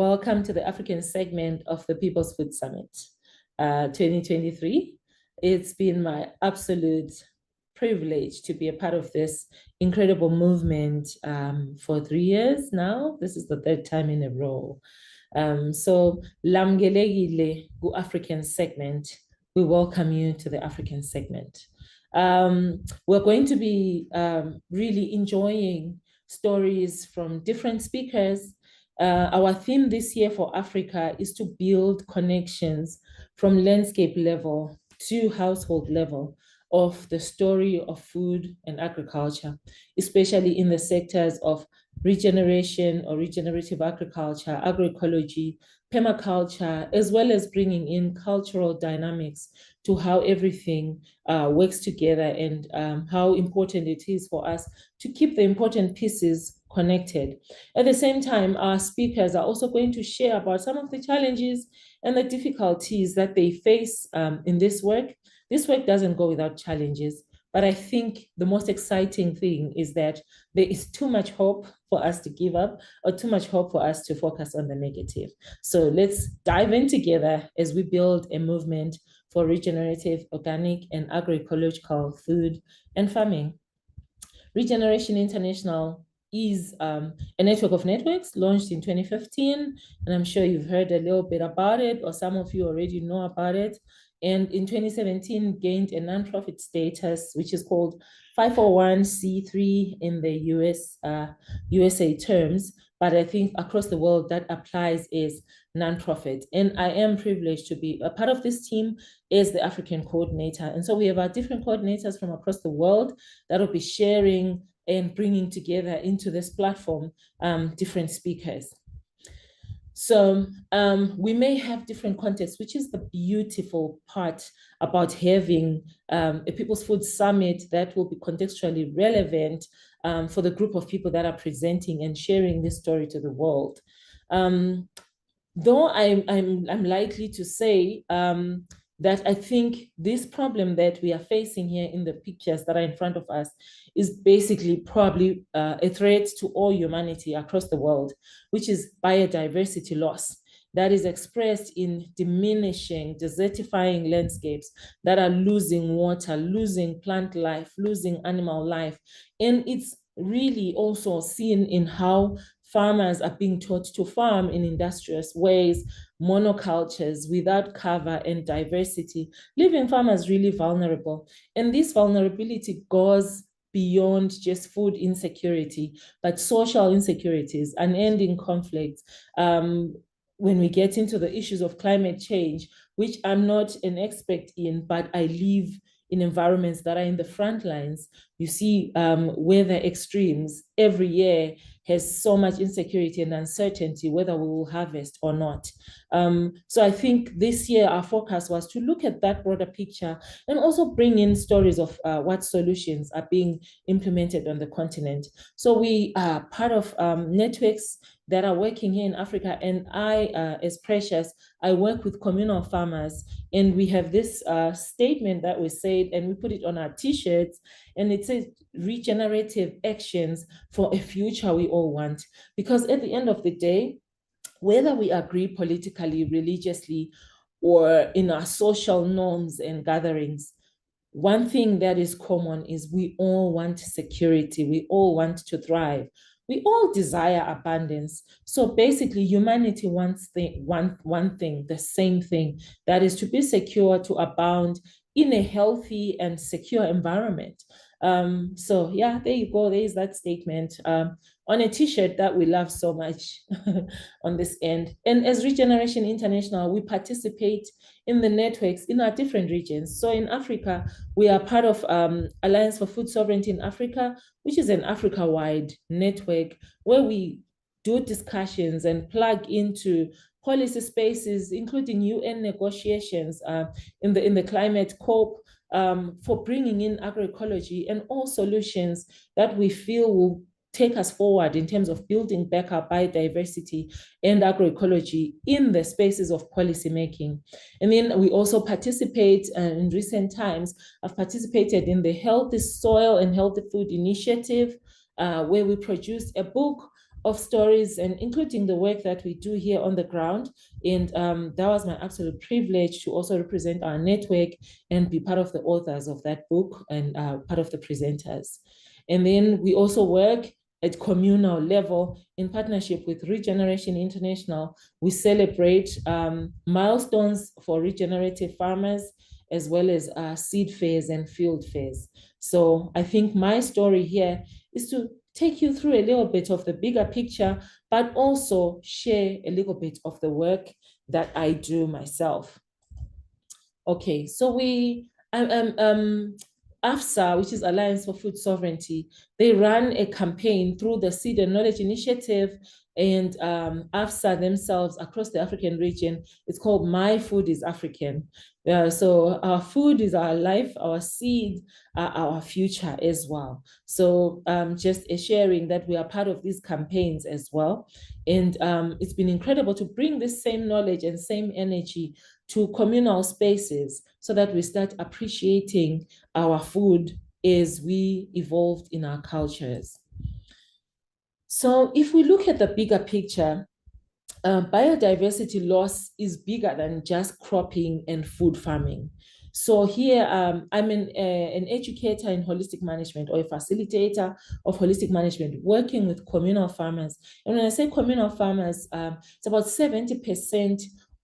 welcome to the African segment of the People's Food Summit 2023. It's been my absolute privilege to be a part of this incredible movement for 3 years now. This is the third time in a row. So, Lamgelegile Gu African segment, we welcome you to the African segment. We're going to be really enjoying stories from different speakers. Our theme this year for Africa is to build connections from landscape level to household level of the story of food and agriculture, especially in the sectors of regeneration or regenerative agriculture, agroecology, permaculture, as well as bringing in cultural dynamics to how everything works together and how important it is for us to keep the important pieces connected. At the same time, our speakers are also going to share about some of the challenges and the difficulties that they face in this work. This work doesn't go without challenges, but I think the most exciting thing is that there is too much hope for us to give up or too much hope for us to focus on the negative. So let's dive in together as we build a movement for regenerative, organic, and agroecological food and farming. Regeneration International is a network of networks launched in 2015, and I'm sure you've heard a little bit about it, or some of you already know about it. And in 2017, gained a nonprofit status, which is called 501c3 in the USA terms. But I think across the world that applies as nonprofit. And I am privileged to be a part of this team as the African coordinator. And so we have our different coordinators from across the world that will be sharing and bringing together into this platform different speakers. So we may have different contexts, which is the beautiful part about having a People's Food Summit that will be contextually relevant for the group of people that are presenting and sharing this story to the world. Though I'm likely to say that I think this problem that we are facing here in the pictures that are in front of us is basically probably a threat to all humanity across the world, which is biodiversity loss that is expressed in diminishing, desertifying landscapes that are losing water, losing plant life, losing animal life. And it's really also seen in how farmers are being taught to farm in industrious ways, monocultures without cover and diversity, leaving farmers really vulnerable. And this vulnerability goes beyond just food insecurity, but social insecurities, unending conflicts. When we get into the issues of climate change, which I'm not an expert in, but I live in environments that are in the front lines, you see weather extremes every year has so much insecurity and uncertainty whether we will harvest or not. So I think this year our focus was to look at that broader picture and also bring in stories of what solutions are being implemented on the continent. So we are part of networks that are working here in Africa, and I, as Precious, I work with communal farmers, and we have this statement that we said, and we put it on our t-shirts, and it says regenerative actions for a future we all want. Because at the end of the day, whether we agree politically, religiously, or in our social norms and gatherings, one thing that is common is we all want security, we all want to thrive. We all desire abundance. So basically, humanity wants one thing, the same thing, that is to be secure, to abound in a healthy and secure environment. So yeah, there you go. There is that statement on a t-shirt that we love so much on this end. And as Regeneration International, we participate in the networks in our different regions. So in Africa, we are part of Alliance for Food Sovereignty in Africa, which is an Africa-wide network where we do discussions and plug into policy spaces, including UN negotiations in the climate COP, for bringing in agroecology and all solutions that we feel will take us forward in terms of building back our biodiversity and agroecology in the spaces of policymaking. And then we also participate in recent times, I've participated in the Healthy Soil and Healthy Food Initiative, where we produced a book of stories, and including the work that we do here on the ground. And that was my absolute privilege to also represent our network and be part of the authors of that book and part of the presenters. And then we also work at communal level in partnership with Regeneration International. We celebrate milestones for regenerative farmers, as well as seed fairs and field fairs. So I think my story here is to take you through a little bit of the bigger picture, but also share a little bit of the work that I do myself. Okay, so AFSA, which is Alliance for Food Sovereignty, they run a campaign through the Seed and Knowledge Initiative and AFSA themselves across the African region. It's called My Food is African. So our food is our life, our seed are our future as well. So just a sharing that we are part of these campaigns as well. And it's been incredible to bring this same knowledge and same energy to communal spaces so that we start appreciating our food as we evolved in our cultures. So if we look at the bigger picture, biodiversity loss is bigger than just cropping and food farming. So here, I'm an educator in holistic management, or a facilitator of holistic management, working with communal farmers. And when I say communal farmers, it's about 70%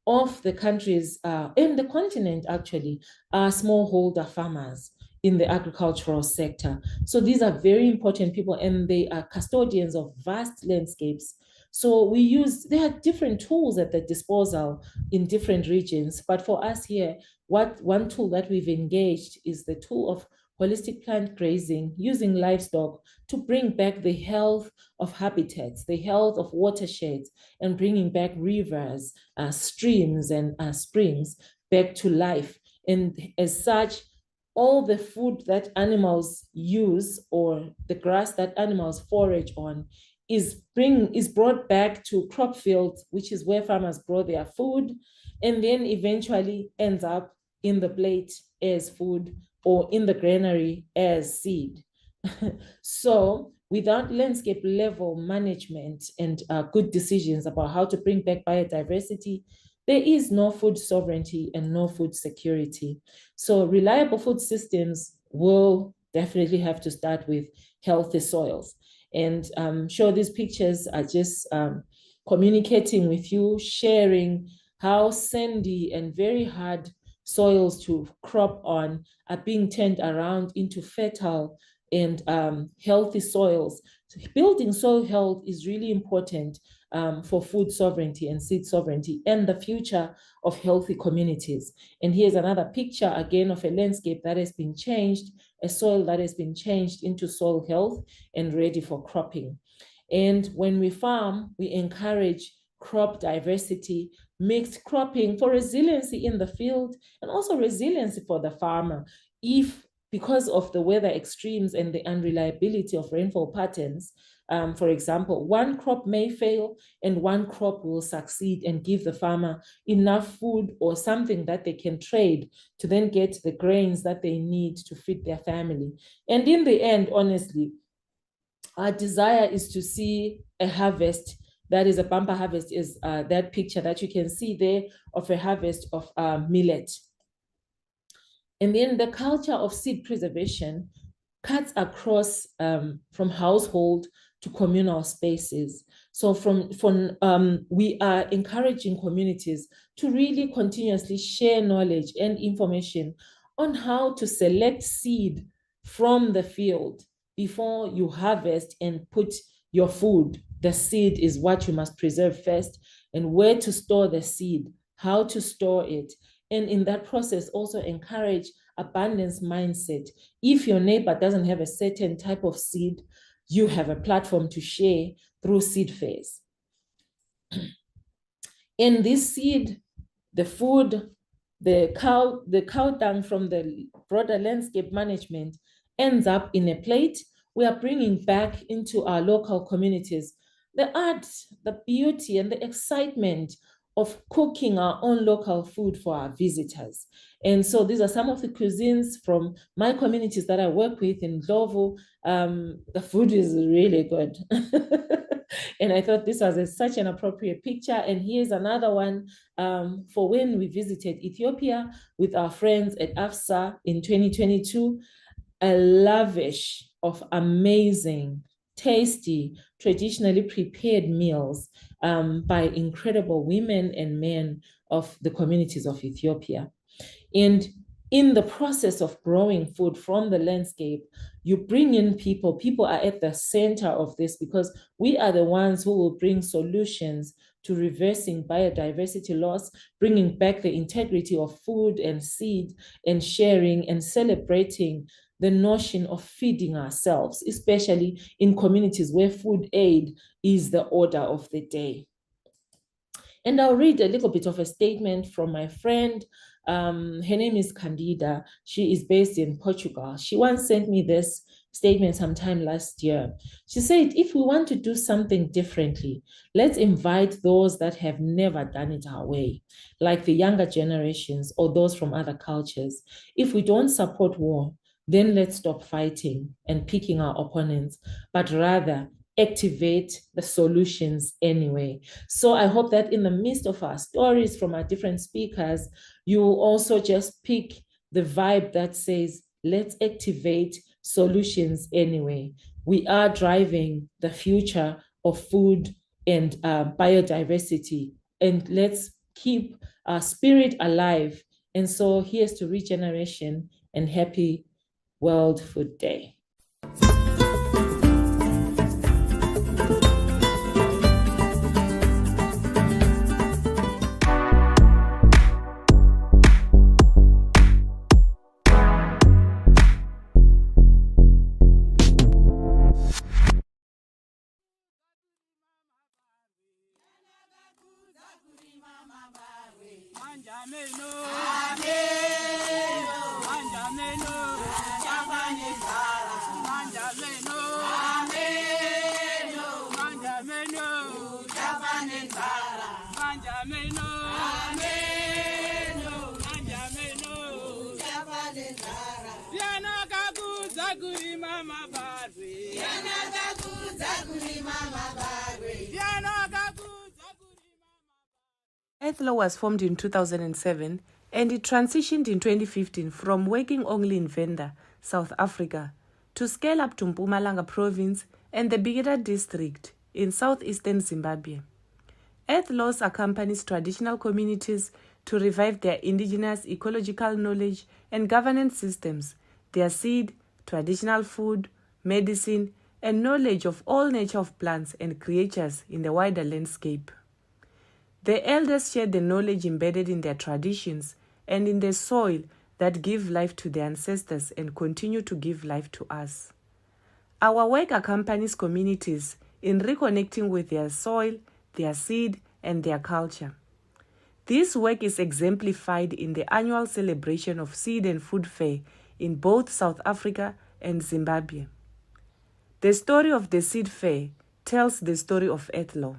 of the countries in the continent actually are smallholder farmers in the agricultural sector. So these are very important people, and they are custodians of vast landscapes. So there are different tools at the disposal in different regions. But for us here, one tool that we've engaged is the tool of holistic plant grazing, using livestock to bring back the health of habitats, the health of watersheds, and bringing back rivers, streams, and springs back to life. And as such, all the food that animals use, or the grass that animals forage on, is brought back to crop fields, which is where farmers grow their food, and then eventually ends up in the plate as food, or in the granary as seed. So without landscape level management and good decisions about how to bring back biodiversity, there is no food sovereignty and no food security. So reliable food systems will definitely have to start with healthy soils. And I'm sure these pictures are just communicating with you, sharing how sandy and very hard soils to crop on are being turned around into fertile and healthy soils. So building soil health is really important for food sovereignty and seed sovereignty and the future of healthy communities. And here's another picture again of a landscape that has been changed, a soil that has been changed into soil health and ready for cropping. And when we farm, we encourage crop diversity, mixed cropping for resiliency in the field, and also resiliency for the farmer. If, because of the weather extremes and the unreliability of rainfall patterns, for example, one crop may fail and one crop will succeed and give the farmer enough food or something that they can trade to then get the grains that they need to feed their family. And in the end, honestly, our desire is to see a harvest that is a bumper harvest, is that picture that you can see there of a harvest of millet. And then the culture of seed preservation cuts across from household to communal spaces. So we are encouraging communities to really continuously share knowledge and information on how to select seed from the field before you harvest and put your food. The seed is what you must preserve first, and where to store the seed, how to store it. And in that process, also encourage abundance mindset. If your neighbor doesn't have a certain type of seed, you have a platform to share through seed fairs. And this seed, the food, the cow dung from the broader landscape management ends up in a plate. We are bringing back into our local communities the art, the beauty, and the excitement of cooking our own local food for our visitors. And so these are some of the cuisines from my communities that I work with in Ndlovu. The food is really good. And I thought this was such an appropriate picture. And here's another one for when we visited Ethiopia with our friends at AFSA in 2022. A lavish of amazing, tasty, traditionally prepared meals by incredible women and men of the communities of Ethiopia. And in the process of growing food from the landscape, you bring in people. People are at the center of this because we are the ones who will bring solutions to reversing biodiversity loss, bringing back the integrity of food and seed, and sharing and celebrating the notion of feeding ourselves, especially in communities where food aid is the order of the day. And I'll read a little bit of a statement from my friend. Her name is Candida. She is based in Portugal. She once sent me this statement sometime last year. She said, if we want to do something differently, let's invite those that have never done it our way, like the younger generations or those from other cultures. If we don't support war, then let's stop fighting and picking our opponents, but rather activate the solutions anyway. So I hope that in the midst of our stories from our different speakers, you will also just pick the vibe that says, let's activate solutions anyway. We are driving the future of food and biodiversity, and let's keep our spirit alive. And so here's to regeneration and happy World Food Day. Ethlo was formed in 2007 and it transitioned in 2015 from working only in Venda, South Africa, to scale up to Mpumalanga province and the Bigeda district in southeastern Zimbabwe. Ethlos accompanies traditional communities to revive their indigenous ecological knowledge and governance systems, their seed, traditional food, medicine, and knowledge of all nature of plants and creatures in the wider landscape. The elders share the knowledge embedded in their traditions and in the soil that give life to their ancestors and continue to give life to us. Our work accompanies communities in reconnecting with their soil, their seed, and their culture. This work is exemplified in the annual celebration of Seed and Food Fair in both South Africa and Zimbabwe. The story of the Seed Fair tells the story of Ethlo.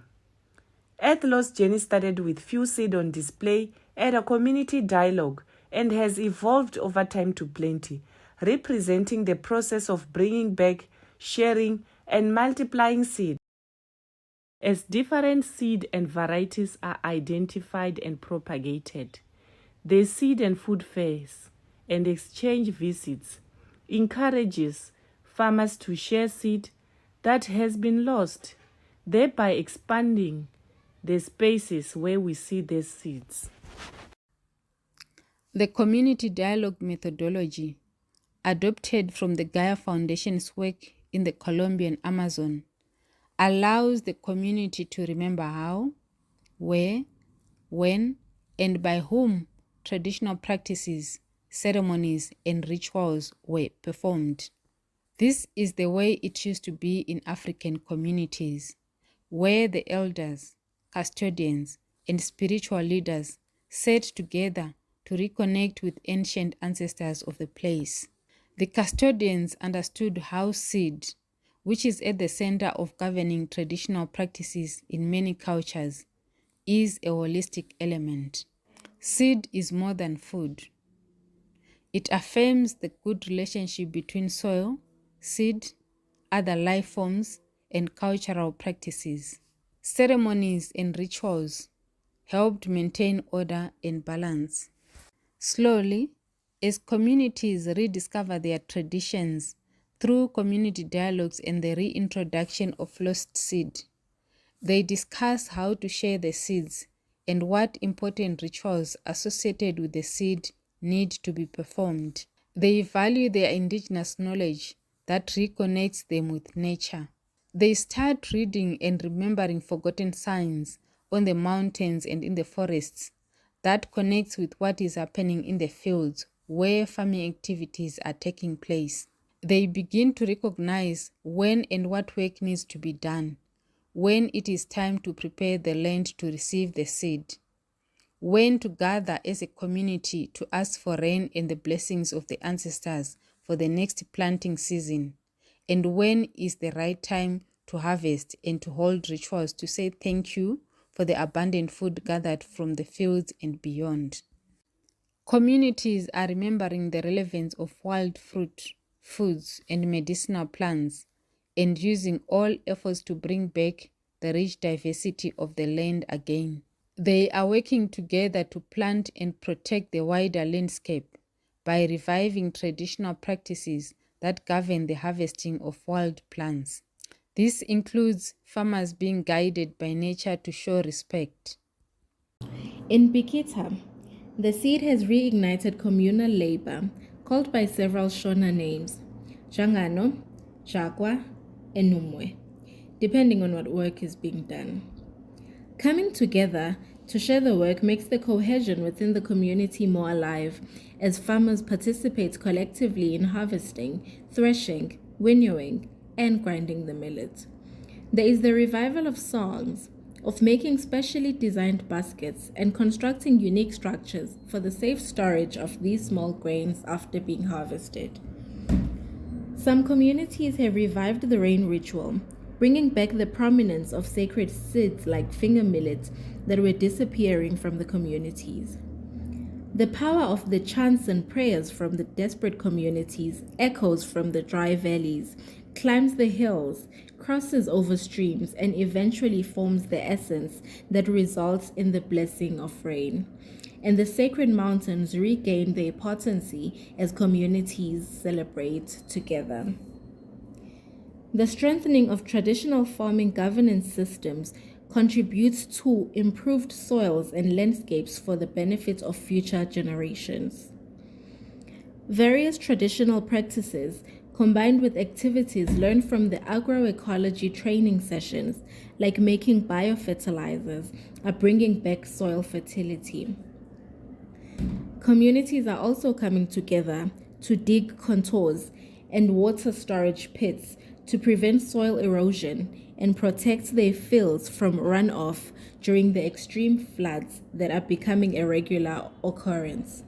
Ethlo's journey started with few seed on display at a community dialogue and has evolved over time to plenty, representing the process of bringing back, sharing, and multiplying seed. As different seed and varieties are identified and propagated, the seed and food fairs and exchange visits encourages farmers to share seed that has been lost, thereby expanding the spaces where we see these seeds. The community dialogue methodology, adopted from the Gaia Foundation's work in the Colombian Amazon, allows the community to remember how, where, when, and by whom traditional practices, ceremonies, and rituals were performed. This is the way it used to be in African communities, where the elders, custodians, and spiritual leaders sat together to reconnect with ancient ancestors of the place. The custodians understood how seed, which is at the center of governing traditional practices in many cultures, is a holistic element. Seed is more than food. It affirms the good relationship between soil, seed, other life forms, and cultural practices. Ceremonies and rituals helped maintain order and balance. Slowly, as communities rediscover their traditions through community dialogues and the reintroduction of lost seed, they discuss how to share the seeds and what important rituals associated with the seed need to be performed. They value their indigenous knowledge that reconnects them with nature. They start reading and remembering forgotten signs on the mountains and in the forests that connects with what is happening in the fields where farming activities are taking place. They begin to recognize when and what work needs to be done, when it is time to prepare the land to receive the seed, when to gather as a community to ask for rain and the blessings of the ancestors for the next planting season, and when is the right time to harvest and to hold rituals to say thank you for the abundant food gathered from the fields and beyond. Communities are remembering the relevance of wild fruit, foods, and medicinal plants, and using all efforts to bring back the rich diversity of the land again. They are working together to plant and protect the wider landscape by reviving traditional practices that govern the harvesting of wild plants. This includes farmers being guided by nature to show respect. In Bikita, the seed has reignited communal labor, called by several Shona names, Jangano, Jagwa, and Numwe, depending on what work is being done. Coming together to share the work makes the cohesion within the community more alive, as farmers participate collectively in harvesting, threshing, winnowing, and grinding the millet. There is the revival of songs, of making specially designed baskets and constructing unique structures for the safe storage of these small grains after being harvested. Some communities have revived the rain ritual, bringing back the prominence of sacred seeds like finger millet that were disappearing from the communities. The power of the chants and prayers from the desperate communities echoes from the dry valleys, climbs the hills, crosses over streams, and eventually forms the essence that results in the blessing of rain. And the sacred mountains regain their potency as communities celebrate together. The strengthening of traditional farming governance systems contributes to improved soils and landscapes for the benefit of future generations. Various traditional practices, combined with activities learned from the agroecology training sessions, like making biofertilizers, are bringing back soil fertility. Communities are also coming together to dig contours and water storage pits to prevent soil erosion and protect their fields from runoff during the extreme floods that are becoming a regular occurrence.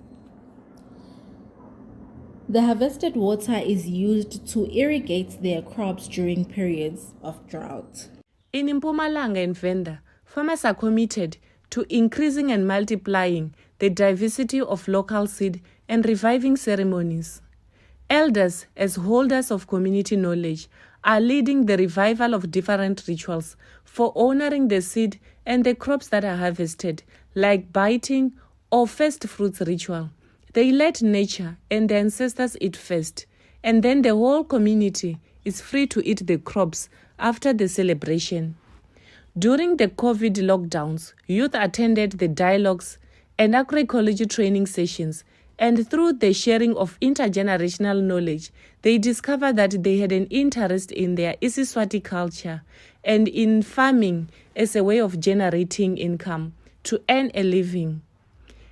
The harvested water is used to irrigate their crops during periods of drought. In Mpumalanga and Venda, farmers are committed to increasing and multiplying the diversity of local seed and reviving ceremonies. Elders, as holders of community knowledge, are leading the revival of different rituals for honoring the seed and the crops that are harvested, like biting or first fruits ritual. They let nature and the ancestors eat first, and then the whole community is free to eat the crops after the celebration. During the COVID lockdowns, youth attended the dialogues and agroecology training sessions, and through the sharing of intergenerational knowledge, they discovered that they had an interest in their isiSwati culture and in farming as a way of generating income to earn a living.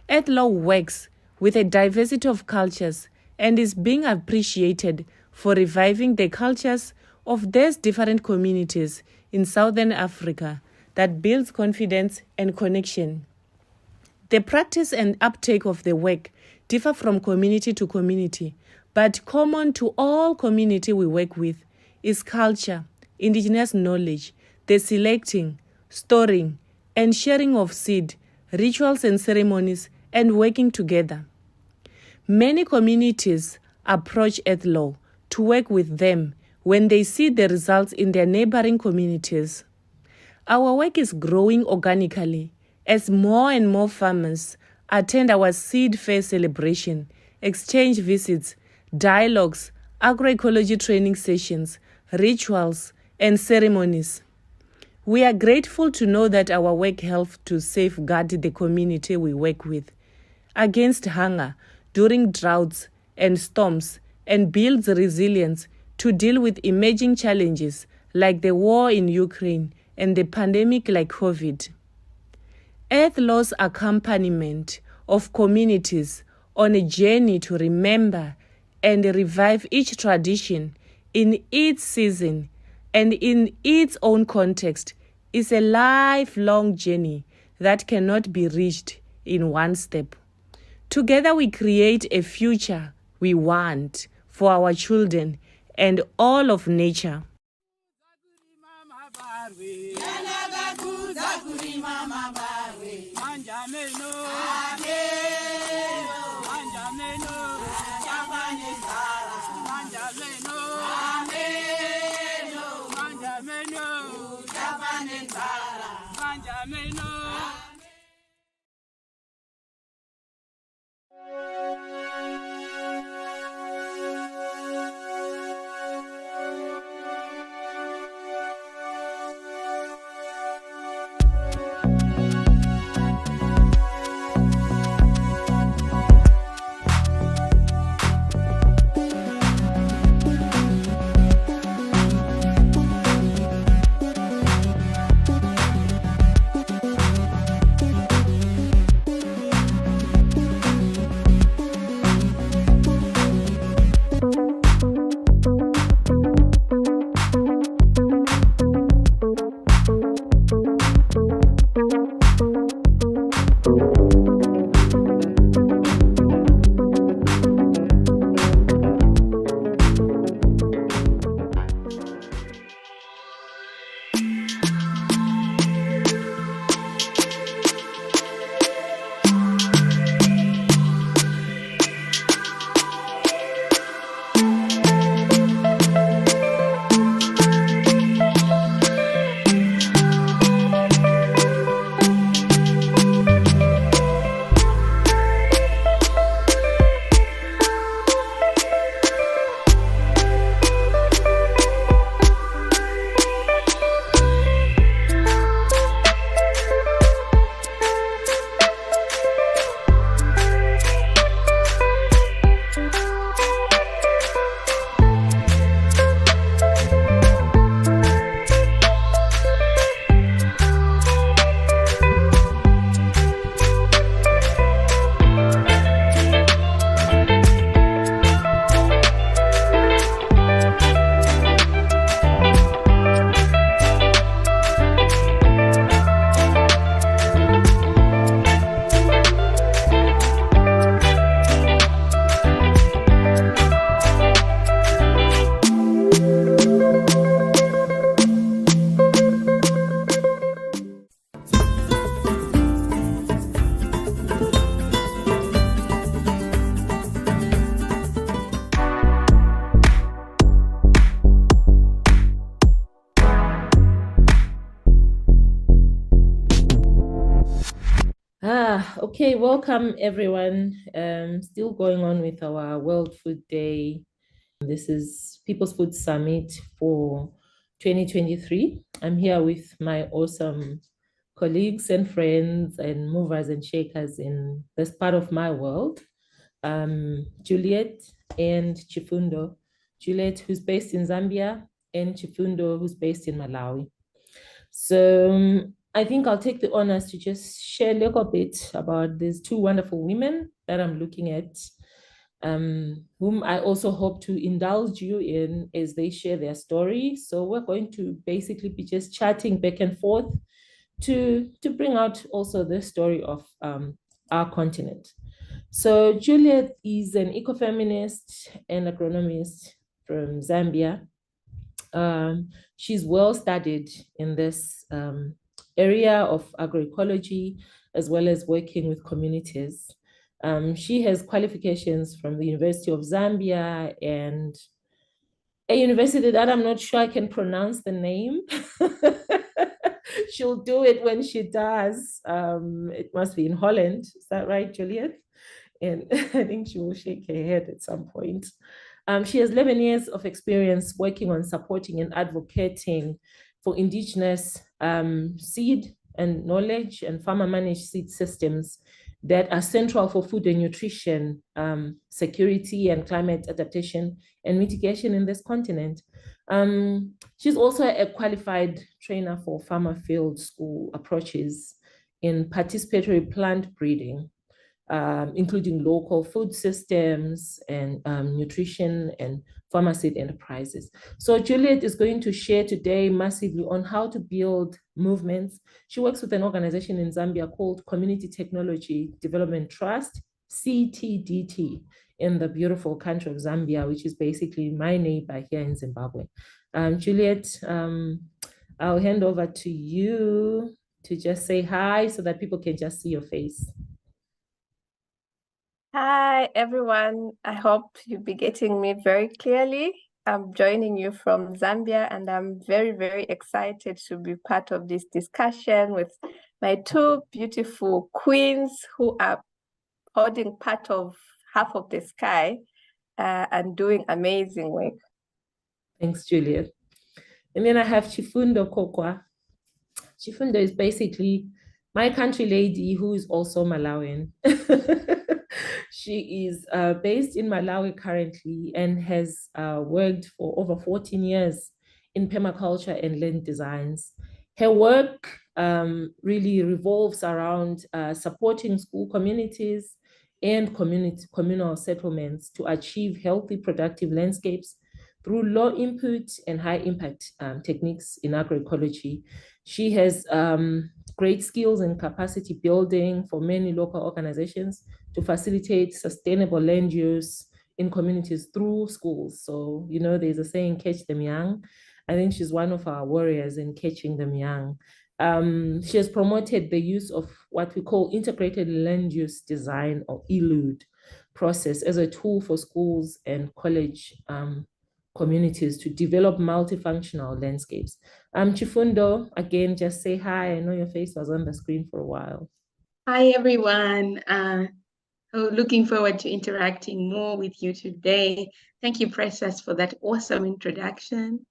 Earthlaw works with a diversity of cultures and is being appreciated for reviving the cultures of these different communities in Southern Africa that builds confidence and connection. The practice and uptake of the work differ from community to community, but common to all community we work with is culture, indigenous knowledge, the selecting, storing, and sharing of seed, rituals and ceremonies, and working together. Many communities approach Earth Law to work with them when they see the results in their neighboring communities. Our work is growing organically as more and more farmers attend our seed fair celebration, exchange visits, dialogues, agroecology training sessions, rituals, and ceremonies. We are grateful to know that our work helps to safeguard the community we work with against hunger during droughts and storms and builds resilience to deal with emerging challenges like the war in Ukraine and the pandemic like COVID. Earth Law's accompaniment of communities on a journey to remember and revive each tradition in its season and in its own context is a lifelong journey that cannot be reached in one step. Together we create a future we want for our children and all of nature. Okay, welcome everyone. Still going on with our World Food Day. This is People's Food Summit for 2023. I'm here with my awesome colleagues and friends and movers and shakers in this part of my world. Juliet and Chifundo. Juliet, who's based in Zambia, and Chifundo, who's based in Malawi. So I think I'll take the honors to just share a little bit about these two wonderful women that I'm looking at, whom I also hope to indulge you in as they share their story. So we're going to basically be just chatting back and forth to bring out also the story of our continent. So Juliet is an ecofeminist and agronomist from Zambia. She's well studied in this area of agroecology, as well as working with communities. She has qualifications from the University of Zambia and a university that I'm not sure I can pronounce the name. She'll do it when she does. It must be in Holland. Is that right, Juliet? And I think she will shake her head at some point. She has 11 years of experience working on supporting and advocating for indigenous seed and knowledge and farmer managed seed systems that are central for food and nutrition security and climate adaptation and mitigation in this continent. She's also a qualified trainer for farmer field school approaches in participatory plant breeding, including local food systems and nutrition and farmer seed enterprises. So Juliet is going to share today massively on how to build movements. She works with an organization in Zambia called Community Technology Development Trust, CTDT, in the beautiful country of Zambia, which is basically my neighbor here in Zimbabwe. Juliet, I'll hand over to you to just say hi so that people can just see your face. Hi, everyone. I hope you'll be getting me very clearly. I'm joining you from Zambia, and I'm very, very excited to be part of this discussion with my two beautiful queens who are holding part of half of the sky and doing amazing work. Thanks, Juliet. And then I have Chifundo Kokwa. Chifundo is basically my country lady who is also Malawian. She is based in Malawi currently and has worked for over 14 years in permaculture and land designs. Her work really revolves around supporting school communities and communal settlements to achieve healthy, productive landscapes through low input and high impact techniques in agroecology. She has great skills in capacity building for many local organizations to facilitate sustainable land use in communities through schools. So, you know, there's a saying, catch them young. I think she's one of our warriors in catching them young. She has promoted the use of what we call integrated land use design, or ILUD process, as a tool for schools and college communities to develop multifunctional landscapes. Chifundo, again, just say hi. I know your face was on the screen for a while. Hi, everyone. Looking forward to interacting more with you today. Thank you, Precious, for that awesome introduction.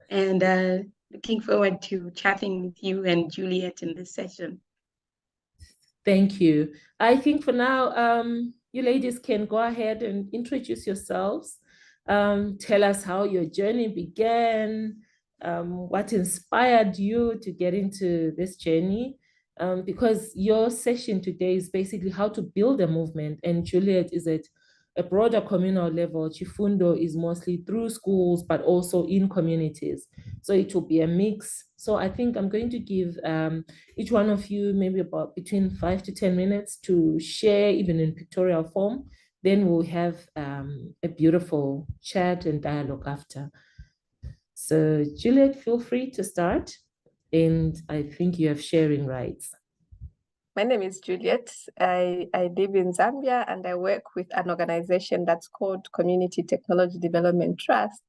And looking forward to chatting with you and Juliet in this session. Thank you. I think for now, you ladies can go ahead and introduce yourselves. Tell us how your journey began, what inspired you to get into this journey, because your session today is basically how to build a movement, and Juliet is at a broader communal level. Chifundo is mostly through schools, but also in communities. So it will be a mix. So I think I'm going to give each one of you maybe about between 5 to 10 minutes to share, even in pictorial form. Then we'll have a beautiful chat and dialogue after. So Juliet, feel free to start. And I think you have sharing rights. My name is Juliet. I live in Zambia, and I work with an organization that's called Community Technology Development Trust.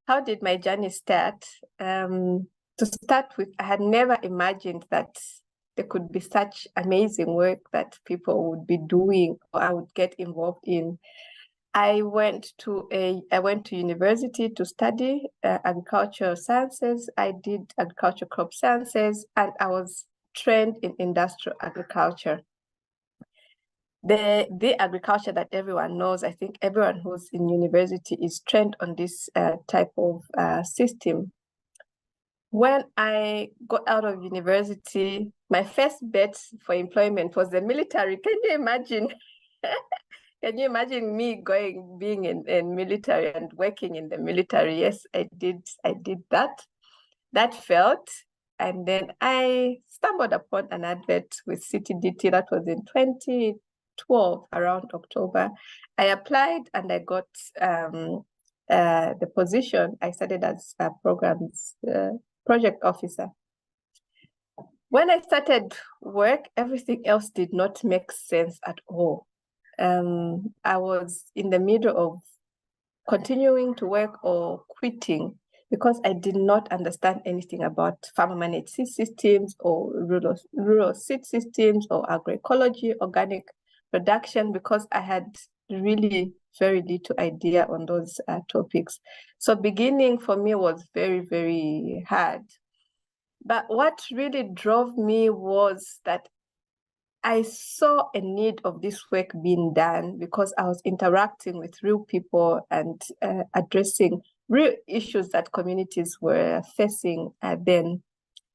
How did my journey start? To start with, I had never imagined that there could be such amazing work that people would be doing or I would get involved in. I went to university to study agricultural sciences. I did agricultural crop sciences, and I was trained in industrial agriculture. The agriculture that everyone knows, I think everyone who's in university is trained on this type of system. When I got out of university, my first bet for employment was the military. Can you imagine? Can you imagine me being in military and working in the military? Yes, I did that. That failed. And then I stumbled upon an advert with CTDT. That was in 2012, around October. I applied and I got the position. I started as a project officer. When I started work, everything else did not make sense at all. I was in the middle of continuing to work or quitting because I did not understand anything about farmer-managed seed systems or rural seed systems or agroecology, organic production, because I had really very little idea on those topics. So beginning for me was very, very hard. But what really drove me was that I saw a need of this work being done because I was interacting with real people and addressing real issues that communities were facing then.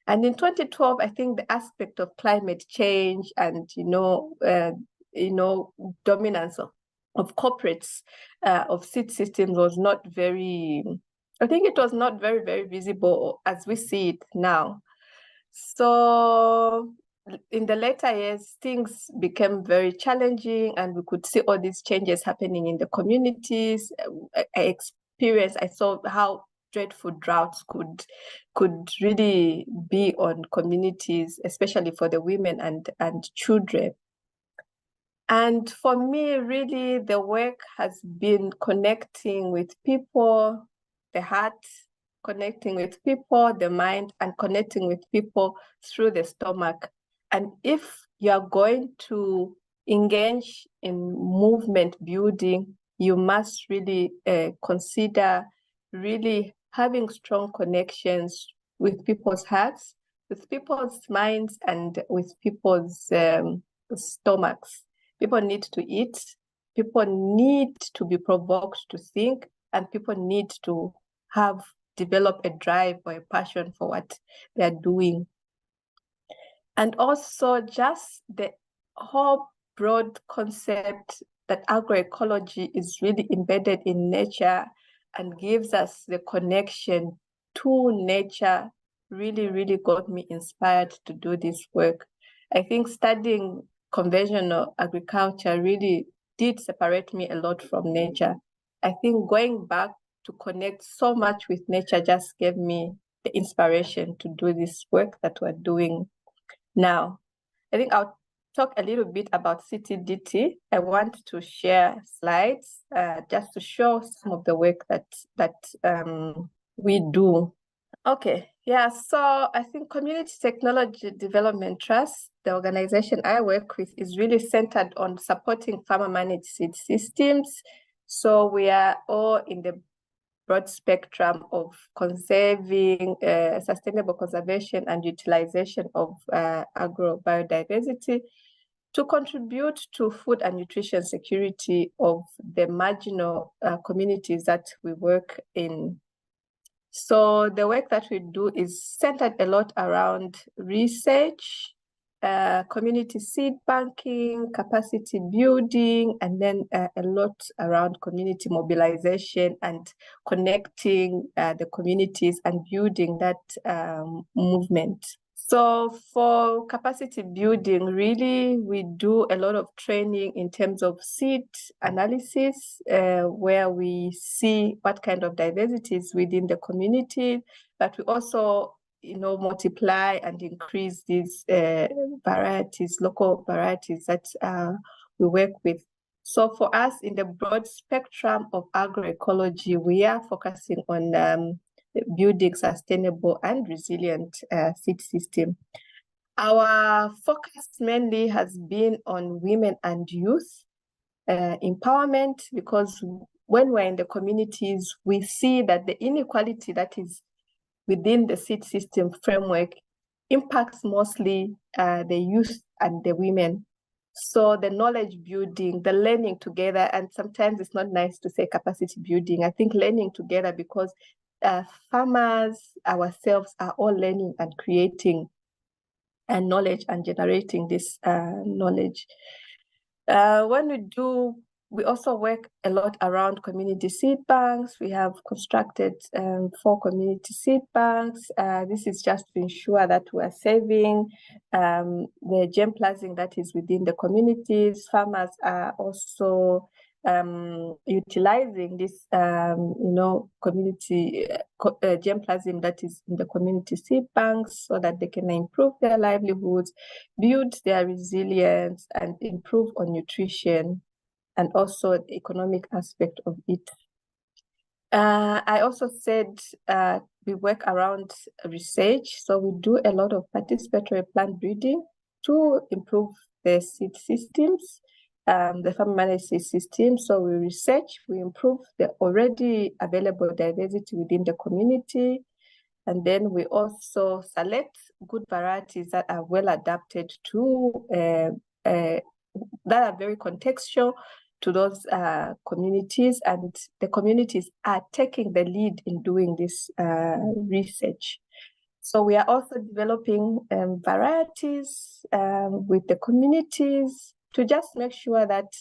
And in 2012, I think the aspect of climate change and dominance of corporates of seed systems was not very. I think it was not very, very visible as we see it now. So in the later years, things became very challenging and we could see all these changes happening in the communities. I saw how dreadful droughts could really be on communities, especially for the women and children. And for me, really, the work has been connecting with people, the heart, connecting with people, the mind, and connecting with people through the stomach. And if you're going to engage in movement building, you must really consider really having strong connections with people's hearts, with people's minds, and with people's stomachs. People need to eat, people need to be provoked to think, and people need to develop a drive or a passion for what they're doing. And also just the whole broad concept that agroecology is really embedded in nature and gives us the connection to nature really, really got me inspired to do this work. I think studying conventional agriculture really did separate me a lot from nature. I think going back to connect so much with nature just gave me the inspiration to do this work that we're doing now. I think I'll talk a little bit about CTDT. I want to share slides just to show some of the work that we do. Okay, yeah, so I think Community Technology Development Trust, the organization I work with, is really centered on supporting farmer-managed seed systems. So we are all in the broad spectrum of conserving, sustainable conservation and utilization of agrobiodiversity to contribute to food and nutrition security of the marginal communities that we work in. So the work that we do is centered a lot around research, community seed banking, capacity building, and then a lot around community mobilization and connecting the communities and building that movement. So for capacity building, really, we do a lot of training in terms of seed analysis, where we see what kind of diversity is within the community, but we also multiply and increase these varieties, local varieties that we work with. So for us, in the broad spectrum of agroecology, we are focusing on building sustainable and resilient seed system. Our focus mainly has been on women and youth empowerment, because when we're in the communities, we see that the inequality that is within the seed system framework impacts mostly the youth and the women. So the knowledge building, the learning together, and sometimes it's not nice to say capacity building. I think learning together, because farmers ourselves are all learning and creating knowledge and generating this knowledge. We also work a lot around community seed banks. We have constructed 4 community seed banks. This is just to ensure that we are saving the germplasm that is within the communities. Farmers are also utilizing this, community germplasm that is in the community seed banks so that they can improve their livelihoods, build their resilience, and improve on nutrition and also the economic aspect of it. I also said we work around research, so we do a lot of participatory plant breeding to improve the seed systems, the farm management system. So we research, we improve the already available diversity within the community, and then we also select good varieties that are well adapted to, that are very contextual to those communities, and the communities are taking the lead in doing this research. So we are also developing varieties with the communities to just make sure that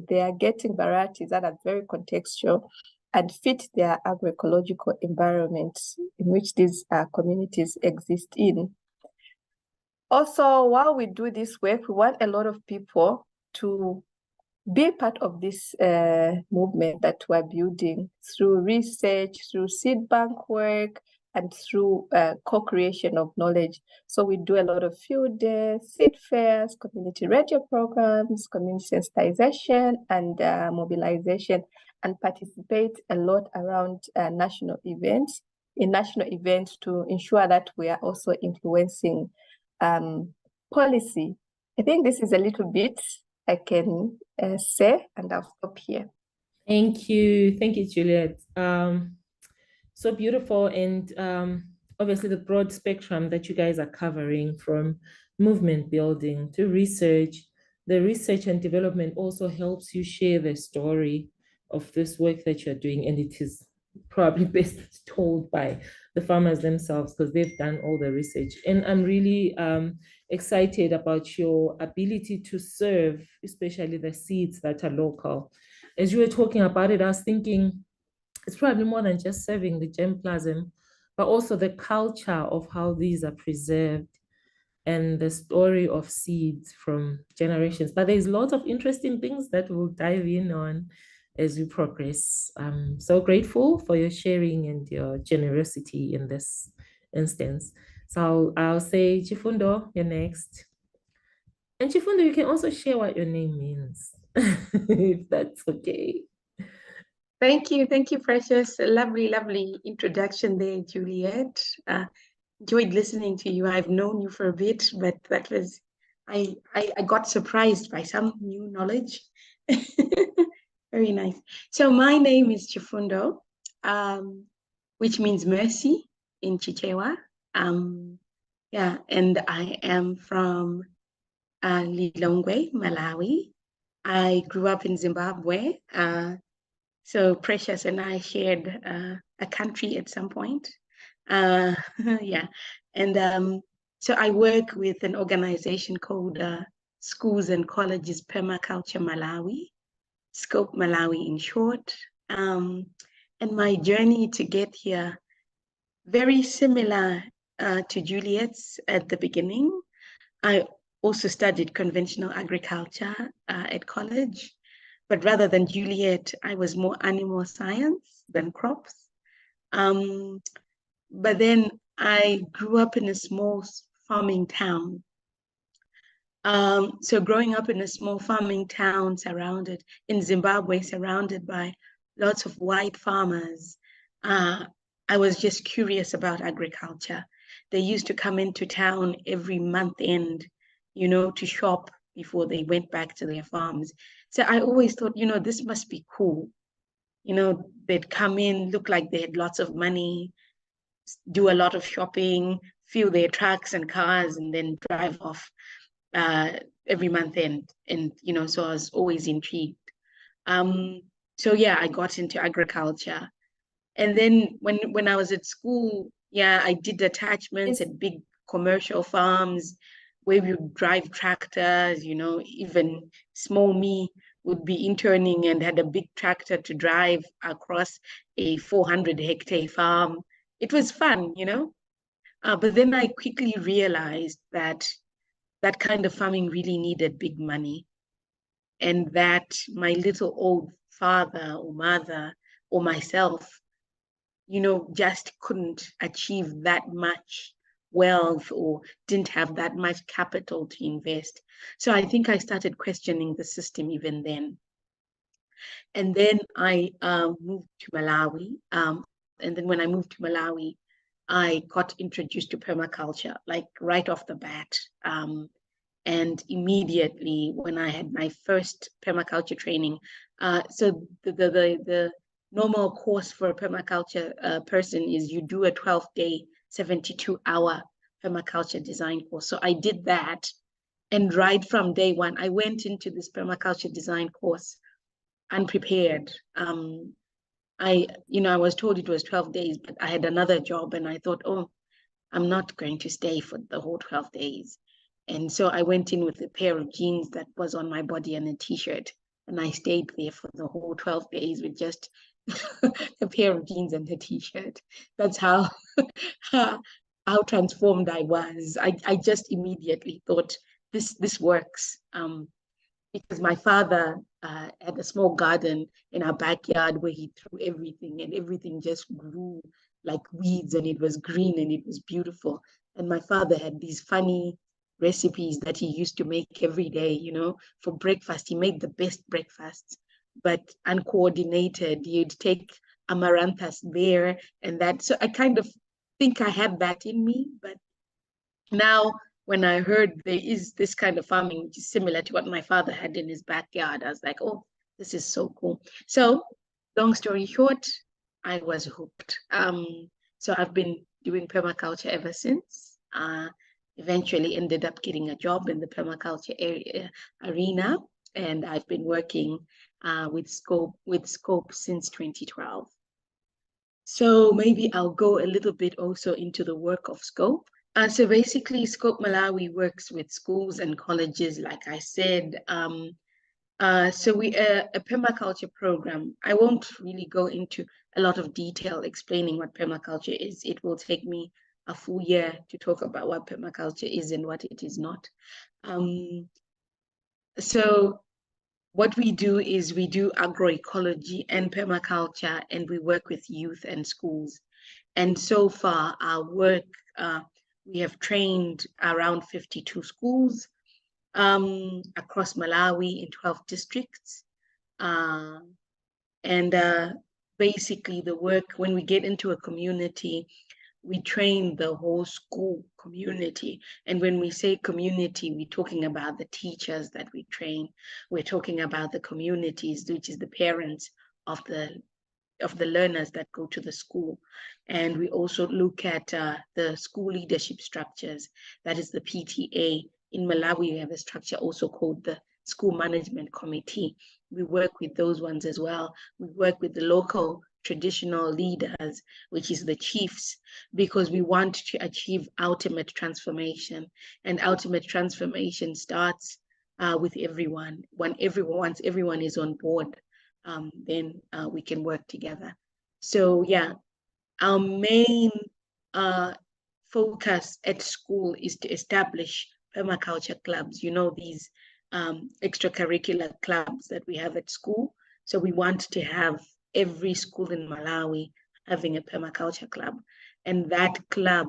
they are getting varieties that are very contextual and fit their agroecological environments in which these communities exist in. Also, while we do this work, we want a lot of people to be part of this movement that we're building through research, through seed bank work, and through co-creation of knowledge. So we do a lot of field days, seed fairs, community radio programs, community sensitization, and mobilization, and participate a lot around national events to ensure that we are also influencing policy. I think this is a little bit I can say, and I'll stop here. Thank you, Juliet. So beautiful, and obviously the broad spectrum that you guys are covering, from movement building to research. The research and development also helps you share the story of this work that you're doing, and it is probably best told by the farmers themselves because they've done all the research. And I'm really excited about your ability to serve, especially the seeds that are local. As you were talking about it, I was thinking it's probably more than just serving the germplasm, but also the culture of how these are preserved and the story of seeds from generations. But there's lots of interesting things that we'll dive in on as we progress. I'm so grateful for your sharing and your generosity in this instance. So I'll say, Chifundo, you're next. And Chifundo, you can also share what your name means, if that's okay. Thank you, Precious. A lovely introduction there, Juliet. Enjoyed listening to you. I've known you for a bit, but that was, I got surprised by some new knowledge. Very nice. So my name is Chifundo, which means mercy in Chichewa. Yeah, and I am from Lilongwe, Malawi. I grew up in Zimbabwe. So Precious and I shared a country at some point. Yeah, and so I work with an organization called Schools and Colleges Permaculture Malawi, Scope Malawi in short. And my journey to get here, very similar to Juliet's at the beginning. I also studied conventional agriculture at college, but rather than Juliet, I was more animal science than crops. But then I grew up in a small farming town. So growing up in a small farming town in Zimbabwe, surrounded by lots of white farmers, I was just curious about agriculture. They used to come into town every month end, to shop before they went back to their farms. So I always thought, this must be cool. They'd come in, look like they had lots of money, do a lot of shopping, fuel their trucks and cars, and then drive off every month end. And, so I was always intrigued. So yeah, I got into agriculture. And then when I was at school, yeah, I did attachments at big commercial farms where we would drive tractors, even small me would be interning and had a big tractor to drive across a 400-hectare farm. It was fun, but then I quickly realized that kind of farming really needed big money, and that my little old father or mother or myself, you know, just couldn't achieve that much wealth or didn't have that much capital to invest. So I think I started questioning the system even then. And then I moved to Malawi. And then when I moved to Malawi, I got introduced to permaculture, like right off the bat. And immediately when I had my first permaculture training, so the normal course for a permaculture person is you do a 12-day, 72-hour permaculture design course. So I did that. And right from day one, I went into this permaculture design course unprepared. I was told it was 12 days, but I had another job and I thought, oh, I'm not going to stay for the whole 12 days. And so I went in with a pair of jeans that was on my body and a t-shirt. And I stayed there for the whole 12 days with just a pair of jeans and a t-shirt. That's how transformed I was. I just immediately thought, this works. Because my father had a small garden in our backyard where he threw everything, and everything just grew like weeds, and it was green and it was beautiful. And my father had these funny recipes that he used to make every day, you know, for breakfast. He made the best breakfasts, but uncoordinated. You'd take amaranthus there and that. So I kind of think I had that in me, but now when I heard there is this kind of farming, which is similar to what my father had in his backyard, I was like, oh, this is so cool. So long story short, I was hooked. So I've been doing permaculture ever since. Eventually ended up getting a job in the permaculture arena, and I've been working with Scope since 2012. So maybe I'll go a little bit also into the work of Scope. So basically, Scope Malawi works with schools and colleges, like I said. So we are a permaculture program. I won't really go into a lot of detail explaining what permaculture is. It will take me a full year to talk about what permaculture is and what it is not. So what we do is we do agroecology and permaculture, and we work with youth and schools. And so far, our work, we have trained around 52 schools across Malawi in 12 districts. Basically the work, when we get into a community, we train the whole school community. And when we say community, we're talking about the teachers that we train. We're talking about the communities, which is the parents of the learners that go to the school. And we also look at the school leadership structures. That is the PTA. In Malawi, we have a structure also called the School Management Committee. We work with those ones as well. We work with the local traditional leaders, which is the chiefs, because we want to achieve ultimate transformation. And ultimate transformation starts with everyone. Once everyone is on board, then we can work together. So yeah, our main focus at school is to establish permaculture clubs, you know, these extracurricular clubs that we have at school. So we want to have every school in Malawi having a permaculture club. And that club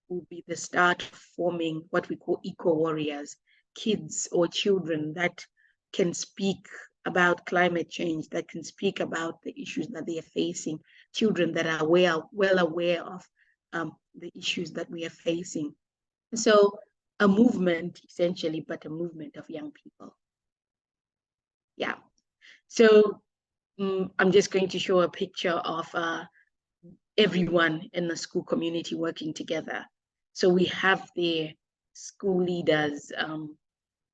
will be the start of forming what we call eco-warriors, kids or children that can speak about climate change, that can speak about the issues that they are facing, children that are well aware of the issues that we are facing. So a movement, essentially, but a movement of young people. Yeah. So I'm just going to show a picture of everyone in the school community working together. So we have the school leaders,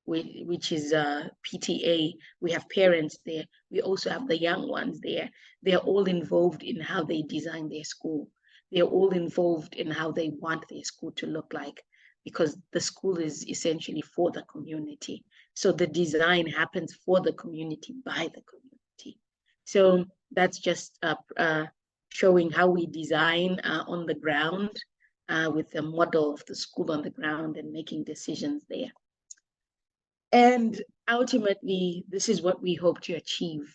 which is PTA. We have parents there. We also have the young ones there. They're all involved in how they design their school. They're all involved in how they want their school to look like, because the school is essentially for the community. So the design happens for the community, by the community. So that's just showing how we design on the ground with the model of the school on the ground and making decisions there. And ultimately, this is what we hope to achieve.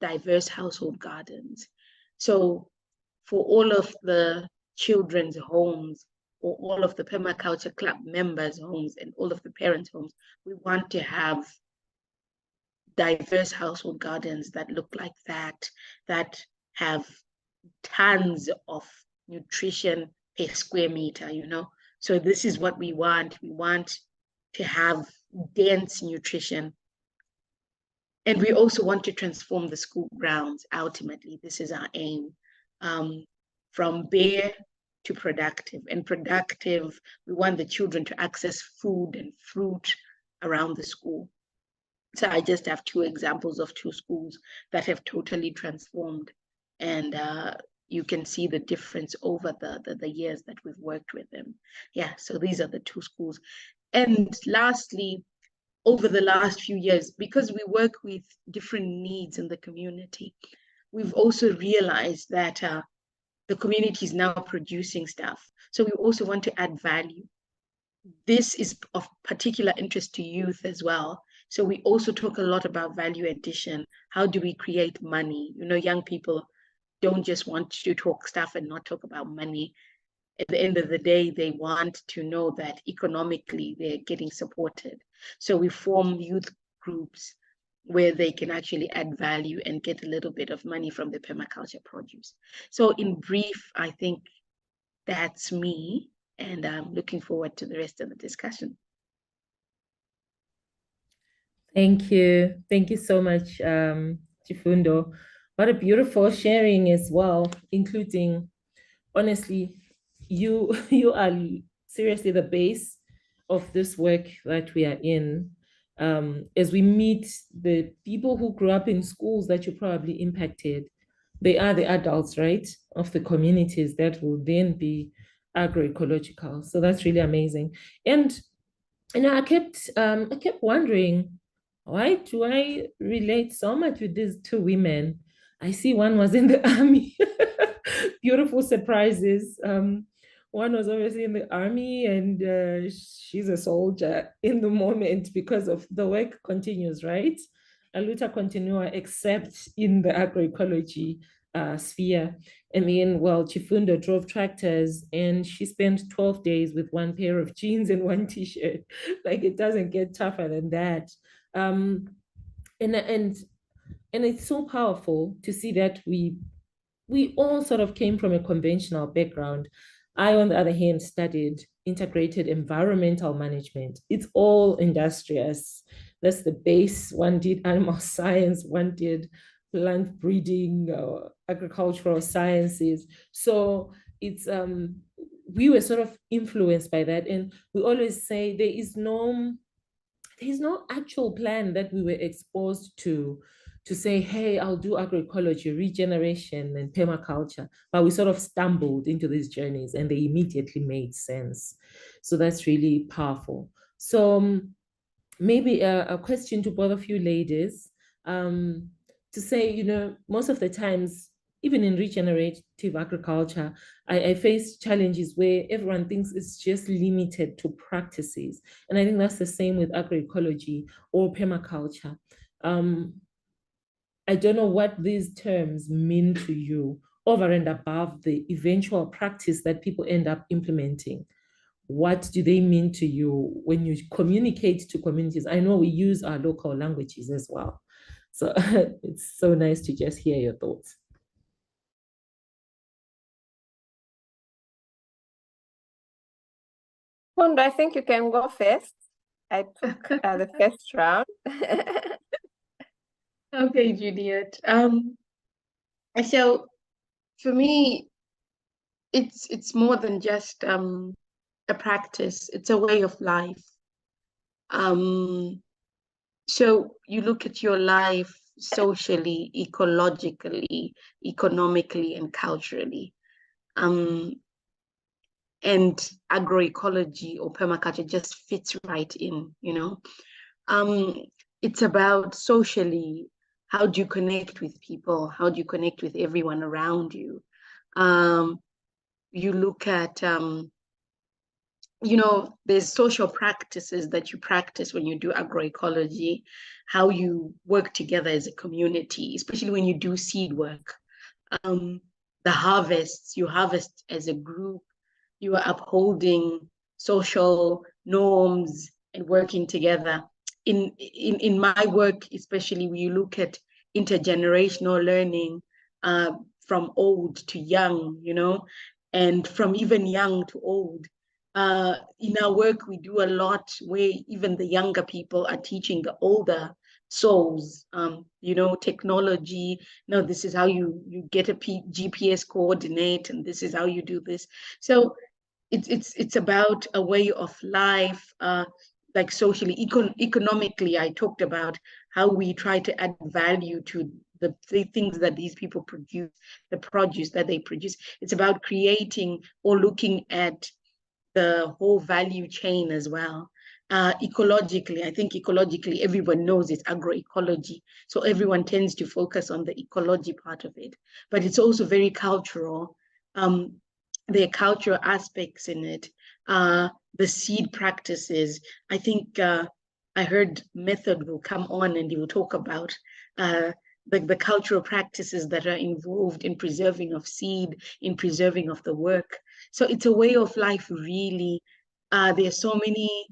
diverse household gardens. So for all of the children's homes, or all of the permaculture club members' homes, and all of the parents' homes, we want to have diverse household gardens that look like that have tons of nutrition per square meter, you know. So this is what we want. We want to have dense nutrition. And we also want to transform the school grounds. Ultimately, this is our aim. From bare to productive. And productive, we want the children to access food and fruit around the school. So I just have 2 examples of 2 schools that have totally transformed. And you can see the difference over the years that we've worked with them. Yeah, so these are the 2 schools. And lastly, over the last few years, because we work with different needs in the community, we've also realized that the community is now producing stuff. So we also want to add value. This is of particular interest to youth as well. So we also talk a lot about value addition. How do we create money? You know, young people don't just want to talk stuff and not talk about money. At the end of the day, they want to know that economically they're getting supported. So we form youth groups where they can actually add value and get a little bit of money from the permaculture produce. So in brief, I think that's me, and I'm looking forward to the rest of the discussion. Thank you. Thank you so much, Chifundo. What a beautiful sharing as well, including, honestly, you are seriously the base of this work that we are in. As we meet the people who grew up in schools that you probably impacted, they are the adults, right, of the communities that will then be agroecological. So that's really amazing. And I kept wondering, why do I relate so much with these 2 women? I see one was in the army. Beautiful surprises. One was obviously in the army, and she's a soldier in the moment because of the work continues, right? A luta continua, except in the agroecology sphere. And then, well, Chifundo drove tractors and she spent 12 days with 1 pair of jeans and 1 t-shirt. Like, it doesn't get tougher than that. And it's so powerful to see that we all sort of came from a conventional background. I, on the other hand, studied integrated environmental management. It's all industrious. That's the base. One did animal science, one did plant breeding, agricultural sciences. So it's we were sort of influenced by that. And we always say there's no actual plan that we were exposed to say, hey, I'll do agroecology, regeneration, and permaculture. But we sort of stumbled into these journeys and they immediately made sense. So that's really powerful. So maybe a question to both of you ladies, to say, you know, most of the times, even in regenerative agriculture, I face challenges where everyone thinks it's just limited to practices. And I think that's the same with agroecology or permaculture. I don't know what these terms mean to you over and above the eventual practice that people end up implementing. What do they mean to you when you communicate to communities? I know we use our local languages as well. So it's so nice to just hear your thoughts. Pondo, I think you can go first. I took the first round. Okay, Juliet. So for me, it's more than just a practice. It's a way of life. So you look at your life socially, ecologically, economically, and culturally. And agroecology or permaculture just fits right in, you know. It's about socially, how do you connect with people? How do you connect with everyone around you? You look at you know, there's social practices that you practice when you do agroecology, how you work together as a community, especially when you do seed work. The harvests, you harvest as a group, you are upholding social norms and working together. In my work, especially when you look at intergenerational learning, from old to young, you know, and from even young to old. In our work, we do a lot where even the younger people are teaching the older souls, you know, technology. No, this is how you get a GPS coordinate, and this is how you do this. So it's about a way of life, like socially, economically. I talked about how we try to add value to the things that these people produce, the produce that they produce. It's about creating or looking at the whole value chain as well. Ecologically, I think ecologically, everyone knows it's agroecology. So everyone tends to focus on the ecology part of it, but it's also very cultural. There are cultural aspects in it. The seed practices. I think I heard Method will come on and he will talk about the cultural practices that are involved in preserving of seed, in preserving of the work. So it's a way of life, really. There are so many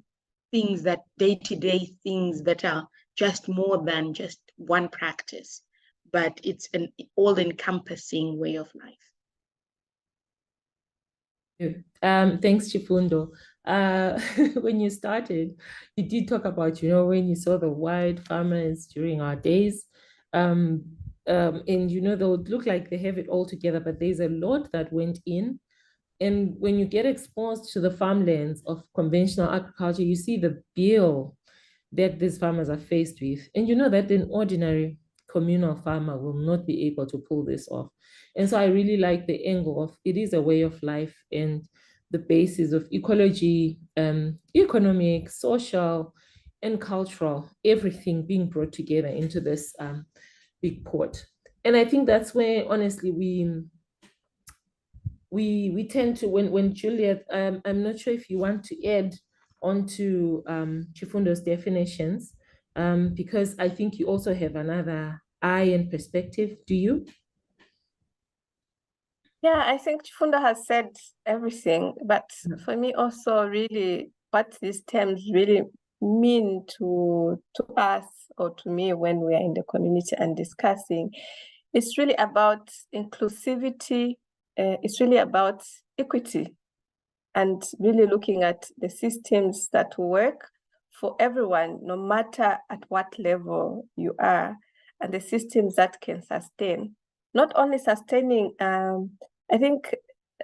things, that day-to-day things that are just more than just one practice, but it's an all-encompassing way of life. Thanks, Chifundo. When you started, you did talk about, you know, when you saw the white farmers during our days, and, you know, they would look like they have it all together, but there's a lot that went in. And when you get exposed to the farmlands of conventional agriculture, you see the bill that these farmers are faced with. And you know that an ordinary communal farmer will not be able to pull this off. And so I really like the angle of it is a way of life and the basis of ecology, economic, social, and cultural, everything being brought together into this big pot. And I think that's where, honestly, we tend to, when Juliet, I'm not sure if you want to add onto Chifundo's definitions, because I think you also have another eye and perspective. Do you? Yeah, I think Chifundo has said everything, but for me also, really what these terms really mean to us or to me when we are in the community and discussing, it's really about inclusivity. It's really about equity, and really looking at the systems that work for everyone, no matter at what level you are, and the systems that can sustain. Not only sustaining, I think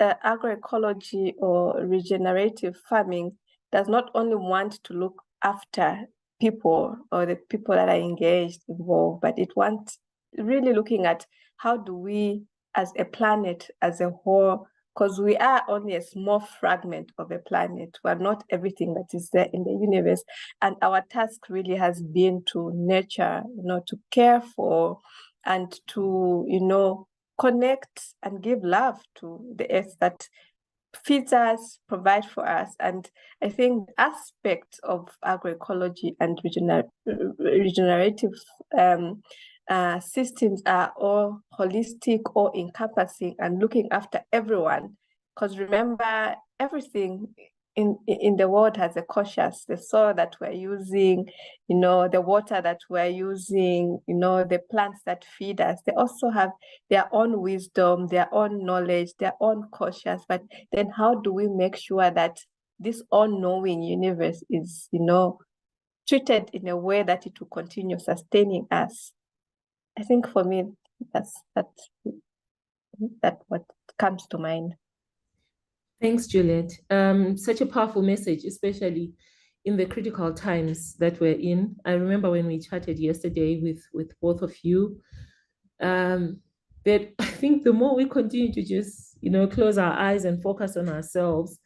agroecology or regenerative farming does not only want to look after people or the people that are engaged, involved, but it wants really looking at how do we as a planet as a whole, because we are only a small fragment of a planet. We are not everything that is there in the universe. And our task really has been to nurture, you know, to care for and to, you know, connect and give love to the earth that feeds us, provide for us. And I think aspects of agroecology and regenerative systems are all holistic or encompassing and looking after everyone. Because remember, everything in the world has a cautious, the soil that we're using, you know, the water that we're using, you know, the plants that feed us, they also have their own wisdom, their own knowledge, their own cautious. But then how do we make sure that this all-knowing universe is, you know, treated in a way that it will continue sustaining us? I think for me, that's what comes to mind. Thanks, Juliet. Such a powerful message, especially in the critical times that we're in. I remember when we chatted yesterday with both of you, that I think the more we continue to just, you know, close our eyes and focus on ourselves,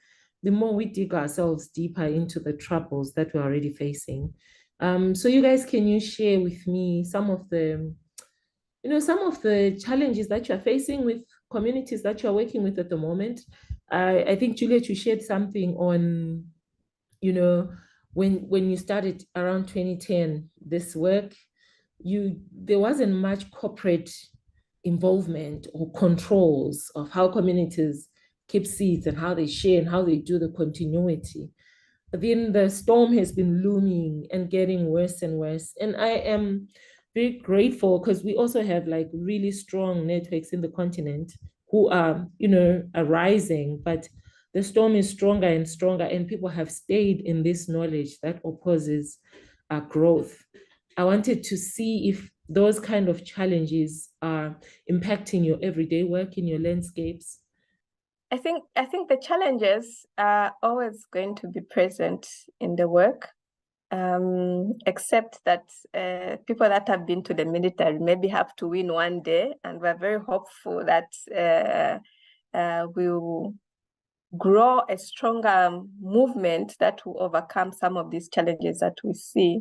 the more we dig ourselves deeper into the troubles that we're already facing. So you guys, can you share with me some of the, you know, some of the challenges that you're facing with communities that you're working with at the moment? I think, Juliet, you shared something on, you know, when you started around 2010, this work, there wasn't much corporate involvement or controls of how communities keep seeds and how they share and how they do the continuity. But then the storm has been looming and getting worse and worse. And I am very grateful because we also have like really strong networks in the continent who are, are rising, but the storm is stronger and stronger, and people have stayed in this knowledge that opposes growth. I wanted to see if those kind of challenges are impacting your everyday work in your landscapes. I think the challenges are always going to be present in the work, except that people that have been to the military maybe have to win one day, and we're very hopeful that we'll grow a stronger movement that will overcome some of these challenges that we see.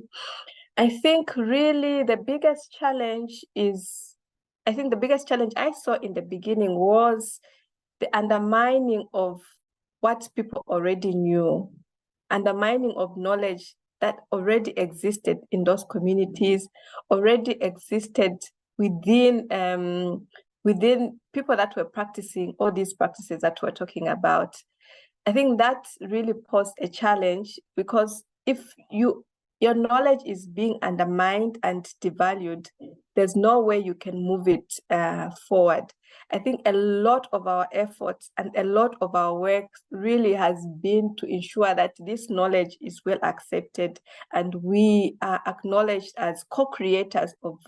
I think really the biggest challenge I saw in the beginning was the undermining of what people already knew, undermining of knowledge that already existed in those communities, already existed within people that were practicing all these practices that we're talking about. I think that really posed a challenge, because if your knowledge is being undermined and devalued, there's no way you can move it forward. I think a lot of our efforts and a lot of our work really has been to ensure that this knowledge is well accepted and we are acknowledged as co-creators of